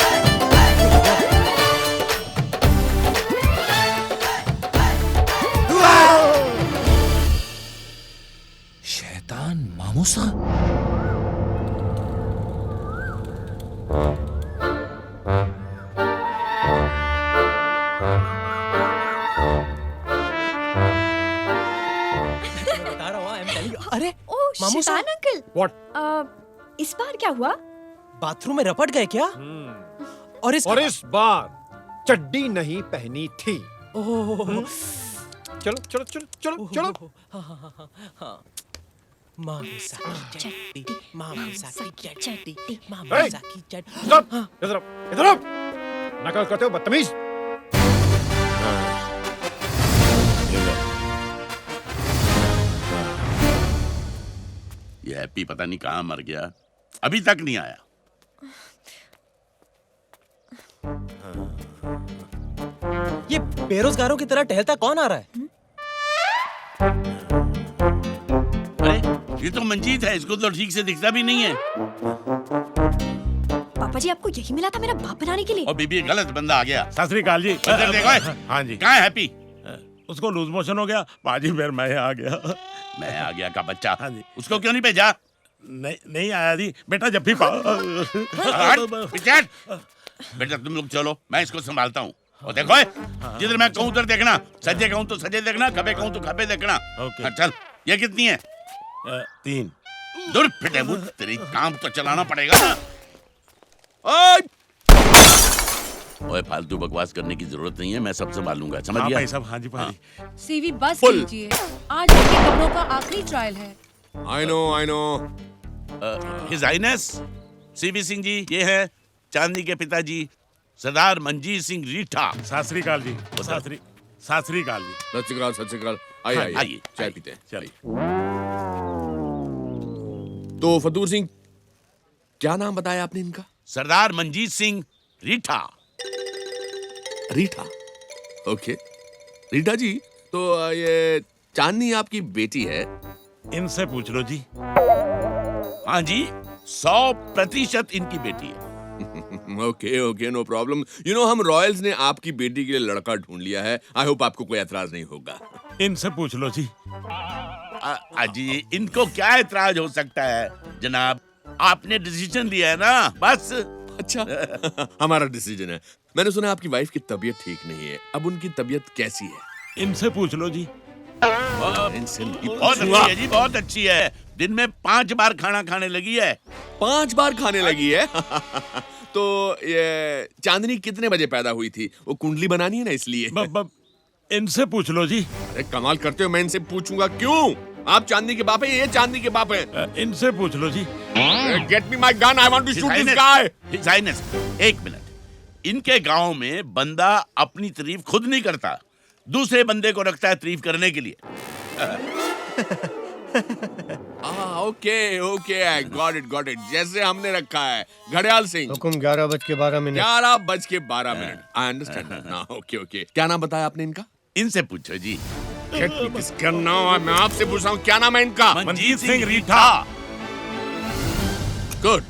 शैतान मामूसा। अरे ओह मामूसा। शैतान अंकल। What? इस बार क्या हुआ? बाथरूम में रपट गए क्या? और इस बार चड्डी नहीं पहनी थी। ओह, चलो चलो चलो चलो चलो। मामूसा की चड्डी, मामूसा की चड्डी, Hey! मामूसा की चड्डी। Stop! इधर आओ। नकल करते हो बदतमीज। ये हैप्पी पता नहीं कहाँ मर गया, अभी तक नहीं आया। ये बेरोजगारों की तरह टहलता कौन आ रहा है? अरे ये तो मंजीत है, इसको तो ठीक से दिखता भी नहीं है। पापा जी आपको यही मिला था मेरा बाप बनाने के लिए? और बीबी गलत बंदा आ गया। सत श्री अकाल जी। इधर देखो। हाँ जी। कहाँ है हैप्पी? उसको लूज मोशन हो गया बाजी, फिर मैं आ गया। मैं आ गया का बच्चा। हाँ जी। उसको क्यों नहीं भेजा? नहीं आया जी बेटा, जब भी बेटा तुम लोग चलो, मैं इसको संभालता हूँ। और देखो जिधर मैं कहूँ उधर देखना, सजे कहूँ तो सजे देखना, खबे कहूँ तो खबे देखना। हाँ, चल। ये कितनी है? 3। दूर फिटे मुझ, तेरी काम तो चलाना पड़ेगा ना। ओए फालतू बकवास करने की जरूरत नहीं है, मैं सब संभालूंगा, समझ गया? भाई साहब। हाँ जी भाई। सीवी बस कीजिए, आज आपके कपड़ों का आखिरी ट्रायल है। I know. His highness CV Singh ji, ये है चांदनी के पिताजी सरदार मंजीत सिंह रीठा। सत श्री अकाल जी। सत श्री अकाल जी। सत श्री अकाल। आइए चाय पीते हैं। चलिए। तो फतूर सिंह, क्या नाम बताया आपने इनका? सरदार मंजीत सिंह रीठा। रीठा, ओके। रीठा जी, तो ये चांदनी आपकी बेटी है? इनसे पूछ लो जी। हाँ जी, 100% इनकी बेटी है। Okay, no problem. You know, हम रॉयल्स ने आपकी बेटी के लिए लड़का ढूंढ लिया है। आई होप आपको कोई एतराज नहीं होगा। इनसे पूछ लो जी। जी, इनको क्या एतराज हो सकता है जनाब? आपने डिसीजन लिया है ना, बस। अच्छा हमारा डिसीजन है। मैंने सुना आपकी वाइफ की तबीयत ठीक नहीं है, अब उनकी तबीयत कैसी है? इनसे पूछ लो जी। बहुत अच्छी है जी, बहुत अच्छी है। दिन में 5 बार खाना खाने लगी है। 5 बार खाने लगी है? तो ये चांदनी कितने बजे पैदा हुई थी? वो कुंडली बनानी है ना, इसलिए। इनसे पूछ लो जी। अरे कमाल करते हो, मैं इनसे पूछूंगा क्यों? आप चांदनी के बाप है, ये चांदनी के बाप है। इनसे पूछ लो जी। Get me my gun, I want to shoot this guy. His highness, 1 minute. इनके गांव में बंदा अपनी तारीफ खुद नहीं करता, दूसरे बंदे को रखता है तारीफ करने के लिए। Okay, I got it. जैसे हमने रखा है घड़ियाल सिंह। हुकुम 11:12। 11:12। I understand now. ओके। क्या नाम बताया आपने इनका? इनसे पूछो जी। इसका नाम मैं आपसे पूछ रहा हूँ, क्या नाम है इनका? Manjeet Singh Reetha. Good,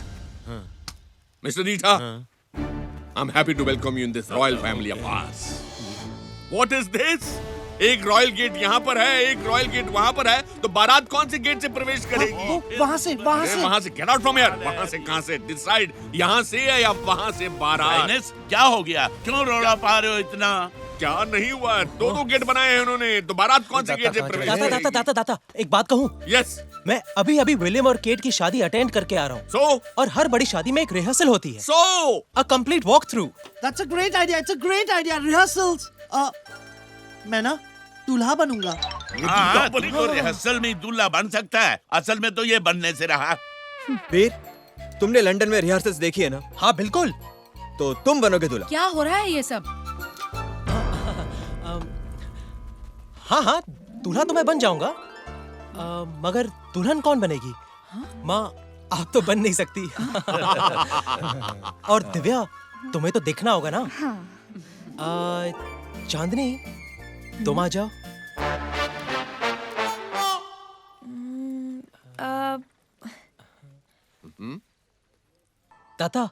Mr Reetha, I am happy to welcome you in this royal family of ours. What is this? एक रॉयल गेट यहाँ पर है, एक रॉयल गेट वहाँ पर है, तो बारात कौन से गेट से प्रवेश करेगी? वहाँ से। वहाँ से। Gate out from here. वहाँ से कहाँ से? डिसाइड, यहाँ से है या वहाँ से बारात? क्या हो गया? क्यों रोड़ा पा रहे हो इतना? क्या नहीं हुआ? 2 गेट बनाए हैं उन्होंने, तो बारात कौन से गेट से प्रवेश करेगी? दाता, एक बात कहूँ? यस। मैं अभी विलियम और केट की शादी अटेंड करके आ रहा हूँ। So? और हर बड़ी शादी में एक रिहर्सल होती है। So? A complete walk through. That's a great idea. It's a great idea. Rehearsals. मैं ना दूल्हा बनूंगा। रिहर्सल में दूल्हा बन सकता है, असल में तो ये बनने से रहा। वीर, तुमने लंदन में रिहर्सल्स देखी है ना? हाँ बिल्कुल। तो तुम बनोगे दूल्हा। क्या हो रहा है ये सब? हाँ, दूल्हा तो मैं बन जाऊंगा, मगर दुल्हन कौन बनेगी? माँ, आप तो बन नहीं सकती। और दिव्या, तुम्हें तो देखना होगा ना। चांदनी, तुम आ जाओ। दाता।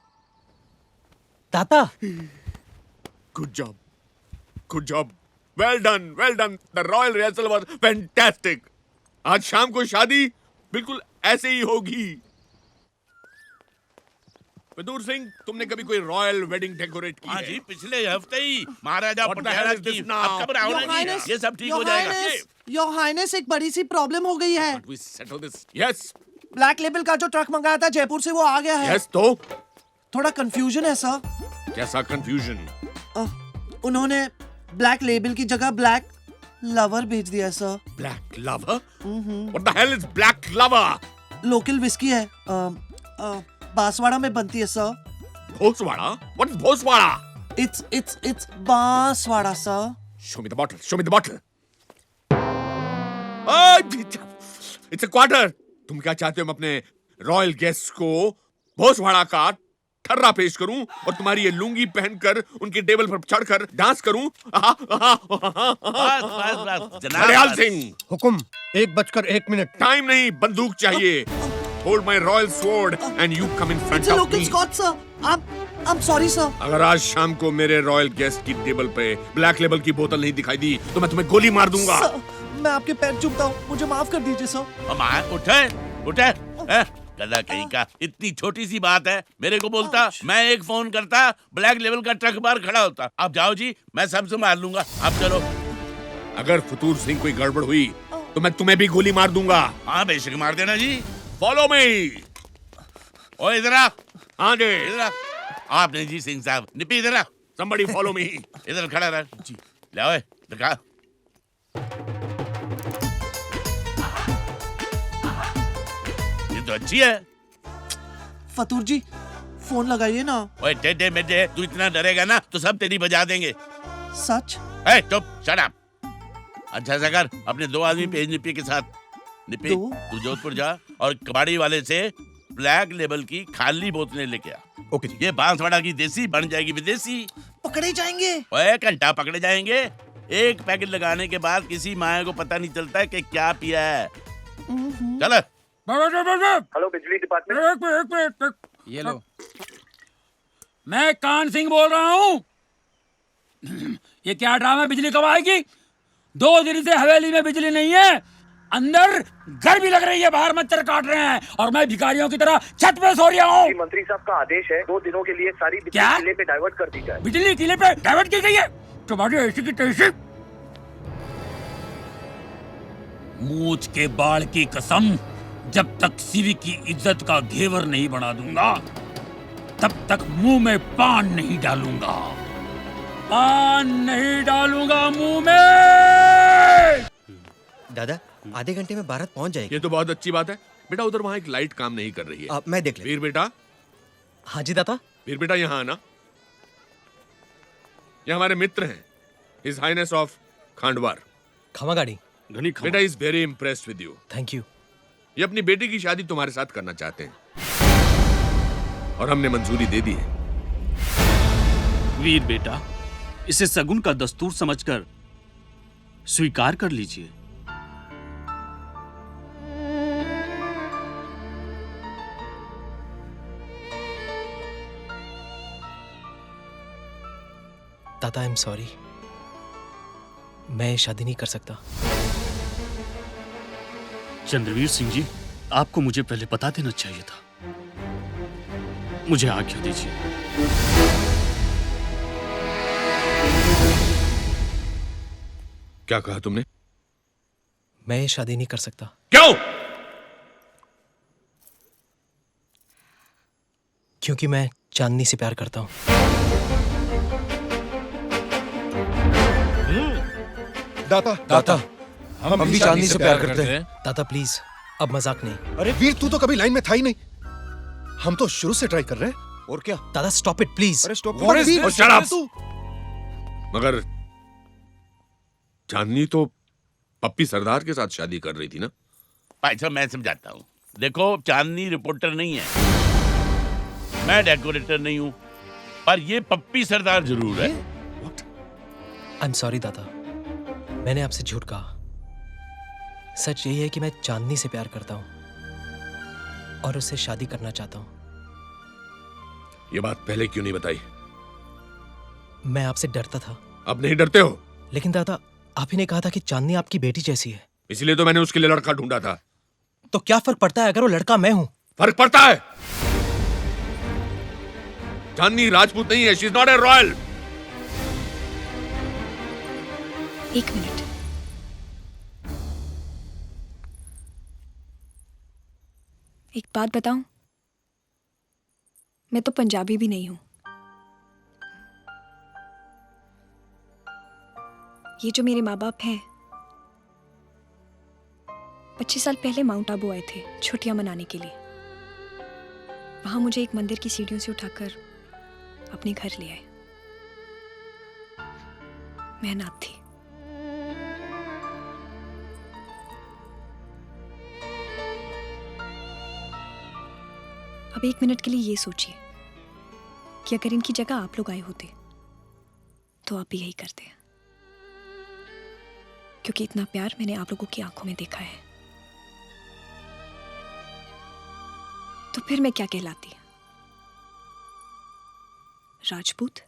Good job. Well done. The royal rehearsal was fantastic. आज शाम को शादी बिल्कुल ऐसे ही होगी। फतूर सिंह, तुमने कभी कोई रॉयल वेडिंग डेकोरेट की है? जी, पिछले हफ्ते ही महाराजा पटियाला की। अब कब आओगे? ये सब ठीक हो जाएगा। योर हाइनेस, एक बड़ी सी प्रॉब्लम हो गई है। We settle this. Yes. Black label का जो ट्रक मंगाया था जयपुर से वो आ गया है। यस तो थोड़ा कंफ्यूजन है सर। कैसा कंफ्यूजन? उन्होंने ब्लैक लेबल की जगह ब्लैक लवर भेज दिया sir. Black lover? What the hell is black lover? Local whisky है, बांसवाड़ा में बनती है sir. Bhoswara? What is Bhoswara? It's Banswara sir. Show me the bottle. Show me the bottle. It's a quarter. तुम क्या चाहते हो? मैं अपने रॉयल गेस्ट को भोसवाड़ा का ठर्रा पेश करूं और तुम्हारी ये लुंगी पहनकर उनके टेबल पर चढ़कर डांस करूं? दयाल सिंह, हुकुम 1:01। टाइम नहीं, बंदूक चाहिए। Hold my royal sword and you come in front It's a of local me. Scotch sir. I'm sorry sir. अगर आज शाम को मेरे रॉयल गेस्ट की टेबल पे ब्लैक लेबल की बोतल नहीं दिखाई दी तो मैं तुम्हें गोली मार दूंगा। सर, मैं आपके पैर चूमता हूँ, मुझे माफ कर दीजिए सर। उठे गधा कहीं का, इतनी छोटी सी बात है मेरे को बोलता। मैं एक फोन करता, ब्लैक लेवल का ट्रक बाहर खड़ा होता। आप जाओ जी, मैं सब संभाल लूंगा, आप चलो। अगर फतूर सिंह कोई गड़बड़ हुई तो मैं तुम्हें भी गोली मार दूंगा। हाँ बेशक मार देना जी। Follow me. ओ इधर आ। हाँ जी इधर आ। आप नहीं जी सिंह साहब, निपी इधर आ। somebody follow me। इधर खड़ा रह जी। ले आओ दिखा। ये तो अच्छी है। फतूर जी फोन लगाइए ना। ओए टेढ़े मेढ़े, तू इतना डरेगा ना तो सब तेरी बजा देंगे। सच? ए चुप, शट अप। अच्छा सा कर, अपने 2 आदमी भेज निपी के साथ। निपी तू जोधपुर जा और कबाड़ी वाले से ब्लैक लेबल की खाली बोतलें लेके आ। ओके। ये बांसवाड़ा की देसी बन जाएगी विदेशी। पकड़े जाएंगे। ओए घंटा पकड़े जाएंगे। एक पैकेट लगाने के बाद किसी माया को पता नहीं चलता कि क्या पिया है। चल। हेलो बिजली डिपार्टमेंट। एक मिनट ये लो। मैं कान सिंह बोल रहा हूँ। ये क्या ड्रामा, बिजली कब आएगी? 2 दिन से हवेली में बिजली नहीं है, अंदर गर्मी लग रही है, बाहर मच्छर काट रहे हैं और मैं भिखारियों की तरह छत पे सो रहा हूँ। मंत्री साहब का आदेश है 2 दिनों के लिए सारी बिजली क्या? किले पे डाइवर्ट कर दी जाए। बिजली किले पे डाइवर्ट की गई है? तुम्हारी ऐसी की तैसी। मूछ के बाल की कसम, जब तक सीवी की इज्जत का घेवर नहीं बना दूंगा तब तक मुंह में पान नहीं डालूंगा। पान नहीं डालूंगा मुंह में। दादा आधे घंटे में भारत पहुंच जाएगी। ये तो बहुत अच्छी बात है बेटा। उधर वहाँ एक लाइट काम नहीं कर रही है। मैं देख लेता। वीर बेटा। हाँ जी दादा। वीर बेटा यहाँ आना। ये हमारे मित्र हैं, हिज हाइनेस ऑफ खांडवार। खमा गाड़ी। बेटा is very impressed with you. Thank you. ये अपनी बेटी की शादी तुम्हारे साथ करना चाहते हैं और हमने मंजूरी दे दी है। वीर बेटा, इसे सगुन का दस्तूर समझकर स्वीकार कर लीजिए। दादा आई एम सॉरी, मैं शादी नहीं कर सकता। चंद्रवीर सिंह जी, आपको मुझे पहले बता देना चाहिए था। मुझे आज्ञा दीजिए। क्या कहा तुमने? मैं शादी नहीं कर सकता। क्यों? क्योंकि मैं चांदनी से प्यार करता हूँ। दाता हम भी चांदनी से प्यार करते हैं। दादा प्लीज, अब मजाक नहीं। अरे वीर, तू तो कभी लाइन में था ही नहीं। हम तो शुरू से ट्राई कर रहे हैं। और क्या? दादा स्टॉप इट प्लीज। अरे स्टॉप। मगर चांदनी तो पप्पी सरदार के साथ शादी कर रही थी ना? भाई साहब मैं समझाता हूँ। देखो चांदनी रिपोर्टर नहीं है, मैं डेकोरेटर नहीं हूँ, पर ये पप्पी सरदार जरूर है। आई एम सॉरी दादा, मैंने आपसे झूठ कहा। सच यही है कि मैं चांदनी से प्यार करता हूँ और उससे शादी करना चाहता हूँ। ये बात पहले क्यों नहीं बताई? मैं आपसे डरता था। अब नहीं डरते हो? लेकिन दादा आप ही ने कहा था कि चांदनी आपकी बेटी जैसी है। इसलिए तो मैंने उसके लिए लड़का ढूंढा था। तो क्या फर्क पड़ता है अगर वो लड़का मैं हूं? फर्क पड़ता है। चांदनी राजपूत नहीं है, she is not a royal. एक मिनट। एक बात बताऊं, मैं तो पंजाबी भी नहीं हूं। ये जो मेरे माँ बाप हैं, 25 साल पहले माउंट आबू आए थे छुट्टियां मनाने के लिए। वहां मुझे एक मंदिर की सीढ़ियों से उठाकर अपने घर ले आए। मैं अनाथ थी। अब एक मिनट के लिए ये सोचिए कि अगर इनकी जगह आप लोग आए होते तो आप भी यही करते। क्योंकि इतना प्यार मैंने आप लोगों की आंखों में देखा है। तो फिर मैं क्या कहलाती? Rajput?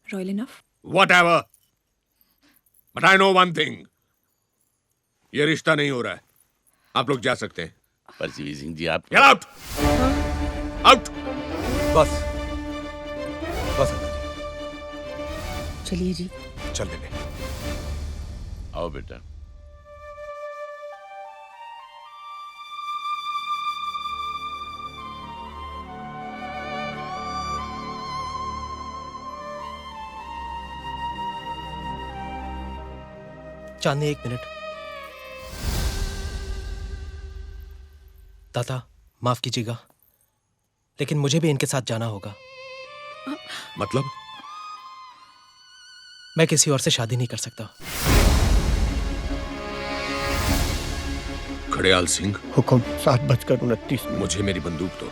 Royal enough? Whatever. But I know one thing. ये रिश्ता नहीं हो रहा है। आप लोग जा सकते हैं। पर सीवी सिंह जी आप Get out! Out! बस बस चलिए जी। चल बेटे। आओ बेटा। चांदनी, एक मिनट। दादा, माफ कीजिएगा, लेकिन मुझे भी इनके साथ जाना होगा। मतलब? मैं किसी और से शादी नहीं कर सकता। खड़ेयाल सिंह। हुक्म 7:29। मुझे मेरी बंदूक दो।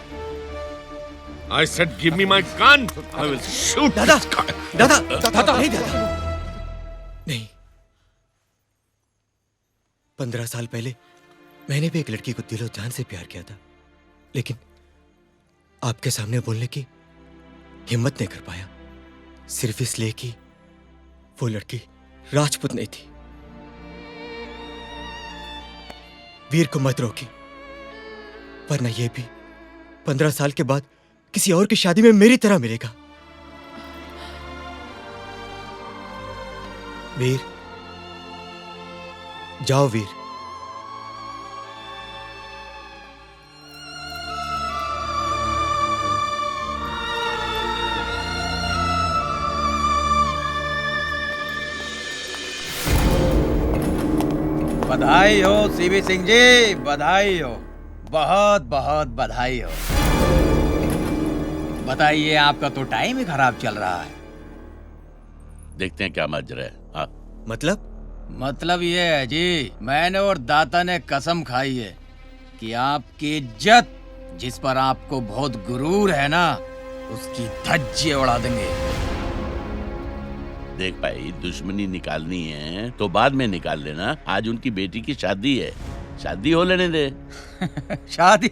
I said give me my gun. I will shoot. दादा, दादा, दादा, नहीं दादा, नहीं। 15 साल पहले मैंने भी एक लड़की को दिलो जान से प्यार किया था, लेकिन आपके सामने बोलने की हिम्मत नहीं कर पाया, सिर्फ इसलिए कि वो लड़की राजपूत नहीं थी। वीर को मत रोकी, वरना ये भी 15 साल के बाद किसी और की शादी में मेरी तरह मिलेगा। वीर, जाओ वीर। बधाई हो सीवी सिंह जी, बधाई हो, बहुत बहुत बधाई हो। बताइए, आपका तो टाइम ही खराब चल रहा है। देखते हैं क्या मजरा है। हाँ। मतलब ये है जी, मैंने और दाता ने कसम खाई है कि आपकी इज्जत, जिस पर आपको बहुत गुरूर है ना, उसकी धज्जियां उड़ा देंगे। देख भाई, दुश्मनी निकालनी है तो बाद में निकाल लेना। आज उनकी बेटी की शादी है, शादी हो लेने दे। शादी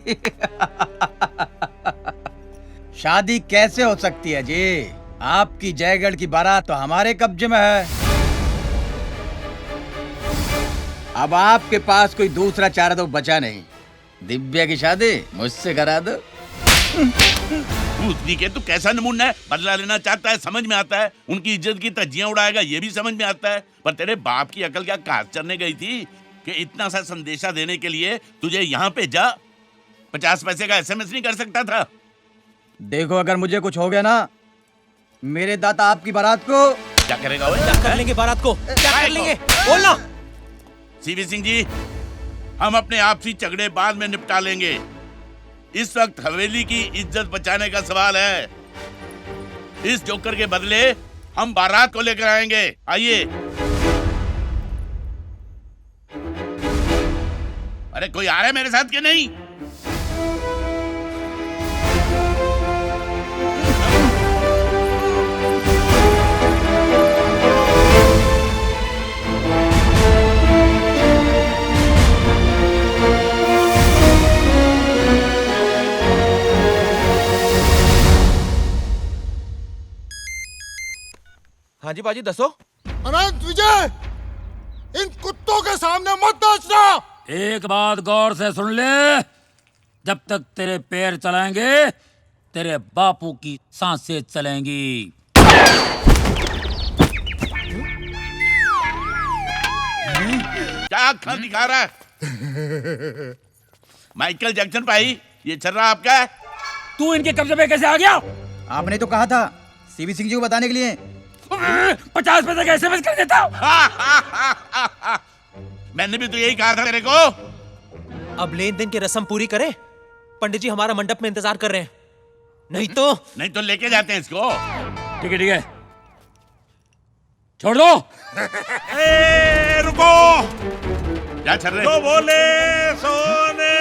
शादी कैसे हो सकती है जी? आपकी जयगढ़ की बारात तो हमारे कब्जे में है। अब आपके पास कोई दूसरा चारा तो बचा नहीं। दिव्या की शादी मुझसे करा दो। भूतनी के तू कैसा नमूना है? बदला लेना चाहता है, समझ में आता है। उनकी इज्जत की धज्जियां उड़ाएगा, ये भी समझ में आता है। पर तेरे बाप की अकल क्या घास चरने गई थी कि इतना सा संदेशा देने के लिए तुझे यहाँ पे जा 50 पैसे का SMS नहीं कर सकता था? देखो, अगर मुझे कुछ हो गया ना, मेरे दाता आपकी बारात को क्या करेगा? वो क्या कर लेंगे बारात को? क्या कर लेंगे? बोलना। सीवी सिंह जी, हम अपने आपसी झगड़े बाद में निपटा लेंगे। इस वक्त हवेली की इज्जत बचाने का सवाल है। इस जोकर के बदले हम बारात को लेकर आएंगे। आइए। अरे कोई आ रहा है मेरे साथ कि नहीं? हाँ जी बाजी, दसो। अनंत विजय, इन कुत्तों के सामने मत नाचना। एक बात गौर से सुन ले, जब तक तेरे पैर चलाएंगे तेरे बापू की सांसें चलेंगी। क्या अक्खर दिखा रहा है? माइकल जैक्सन भाई, ये छर्रा आपका है? तू इनके कब्जे पे कैसे आ गया? आपने तो कहा था सीवी सिंह जी को बताने के लिए। 50 पैसे का एसएमएस कर देता हूँ। मैंने भी तो यही कहा था तेरे को। अब लेन देन की रस्म पूरी करें। पंडित जी हमारा मंडप में इंतजार कर रहे हैं। नहीं तो लेके जाते हैं इसको। ठीक है छोड़ दो। रुको, क्या चल रहे? तो बोले सोने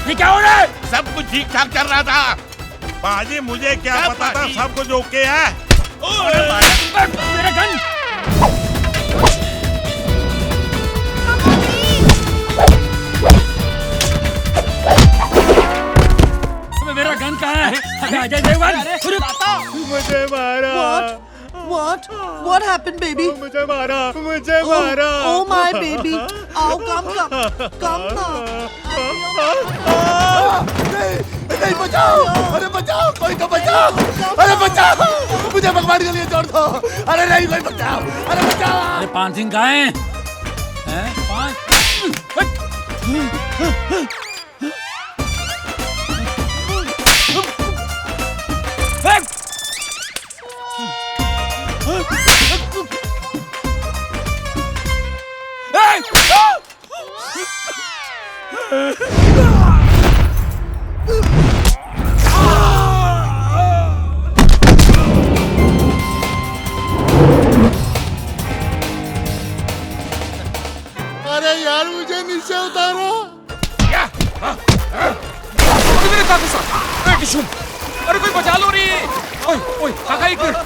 ये क्या हो रहा है? सब कुछ ठीक ठाक चल रहा था। बाजी मुझे क्या पता था सब कुछ ओके है। मेरा गन। मेरा गन कहाँ है? अजय देवगन मुझे मारा। What happened, baby? मुझे मारा। Oh my baby. आओ, come now. नहीं बचाओ, अरे बचाओ, कोई तो बचाओ, अरे बचाओ, मुझे भगवान के लिए छोड़ दो, अरे नहीं कोई बचाओ, अरे बचाओ। अरे पान सिंह कहाँ हैं? अरे यार मुझे नीचे उतारो। मेरे काका साहब, किशुन, अरे कोई बचा लो रे। ओए काका एक मिनट।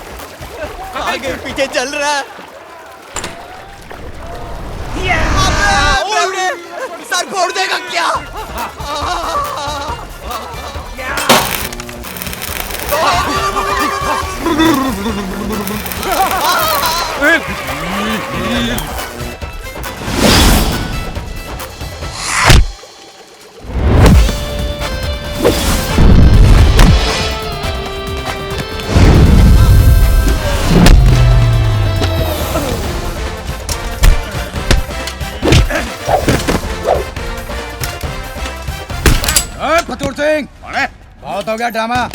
आगे पीछे चल रहा है। सर फोड़ देगा क्या? फतूर सिंह, बहुत हो गया ड्रामा।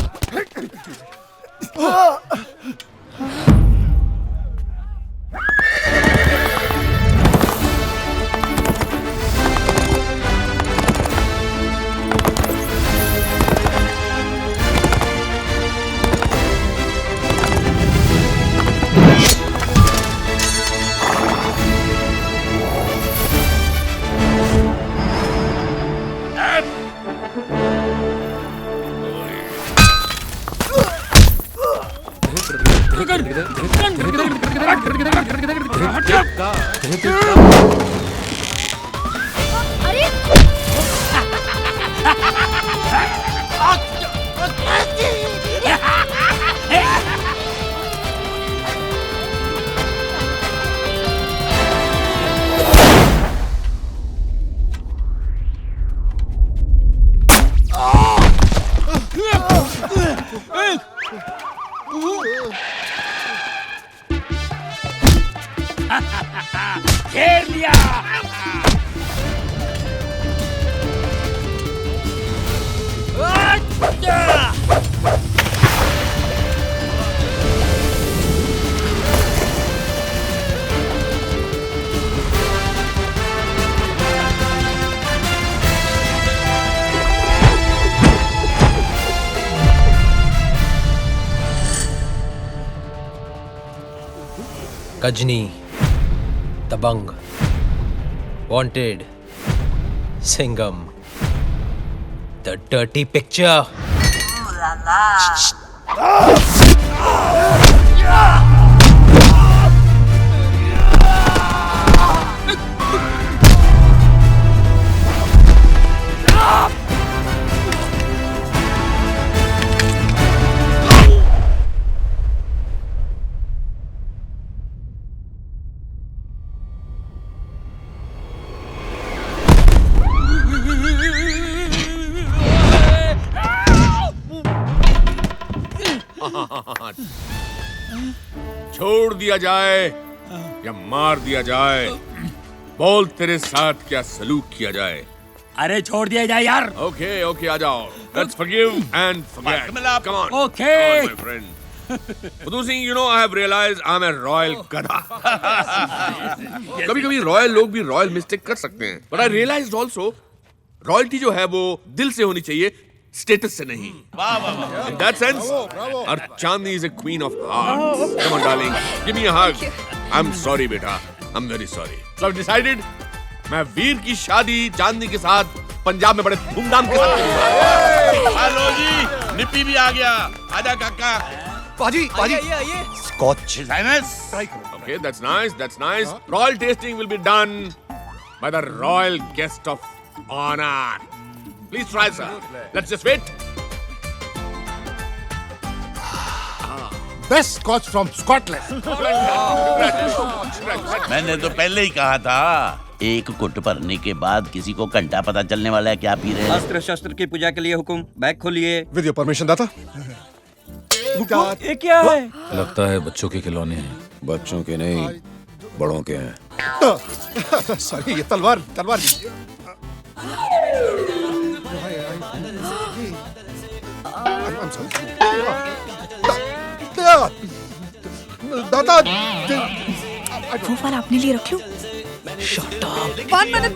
घेर लिया। Ghajini, Dabangg, Wanted, Singham, The Dirty Picture. not? छोड़ दिया जाए या मार दिया जाए? बोल, तेरे साथ क्या सलूक किया जाए? अरे छोड़ दिया जाए यार। Okay, okay, आ जाओ। Let's forgive and forget. Come on. Okay. Come on, my friend. Pudhu Singh, you know, I have realized I'm a royal गधा। कभी-कभी रॉयल लोग भी रॉयल मिस्टेक कर सकते हैं। But I realized also, royalty जो है वो दिल से होनी चाहिए, स्टेटस से नहीं। In that sense, our Chandni is a queen of hearts. Come on, darling, give me a hug. I'm sorry, बेटा. I'm very sorry. So I've decided, मैं वीर की शादी चांदनी के साथ पंजाब में बड़े धूमधाम के साथ करूंगा। हेलो जी, निप्पी भी आ गया। आजा काका। पाजी, पाजी। Scotch. His Highness. Okay, that's nice. That's nice. Royal tasting will be done by the royal guest of honor. Please try, sir. Let's just wait. Best Scotch from Scotland. मैंने तो पहले ही कहा था, एक घुट भरने के बाद किसी को घंटा पता चलने वाला है क्या पी रहे हैं। अस्त्र शस्त्र की पूजा के लिए हुकुम। बैग खोलिए। With your permission, दाता। ये क्या है? लगता है बच्चों के खिलौने हैं। बच्चों के नहीं, बड़ों के हैं। सॉरी, ये तलवार दीजिए। I'm sorry. दादा, वो वाला अपने लिए रख लूं। One minute.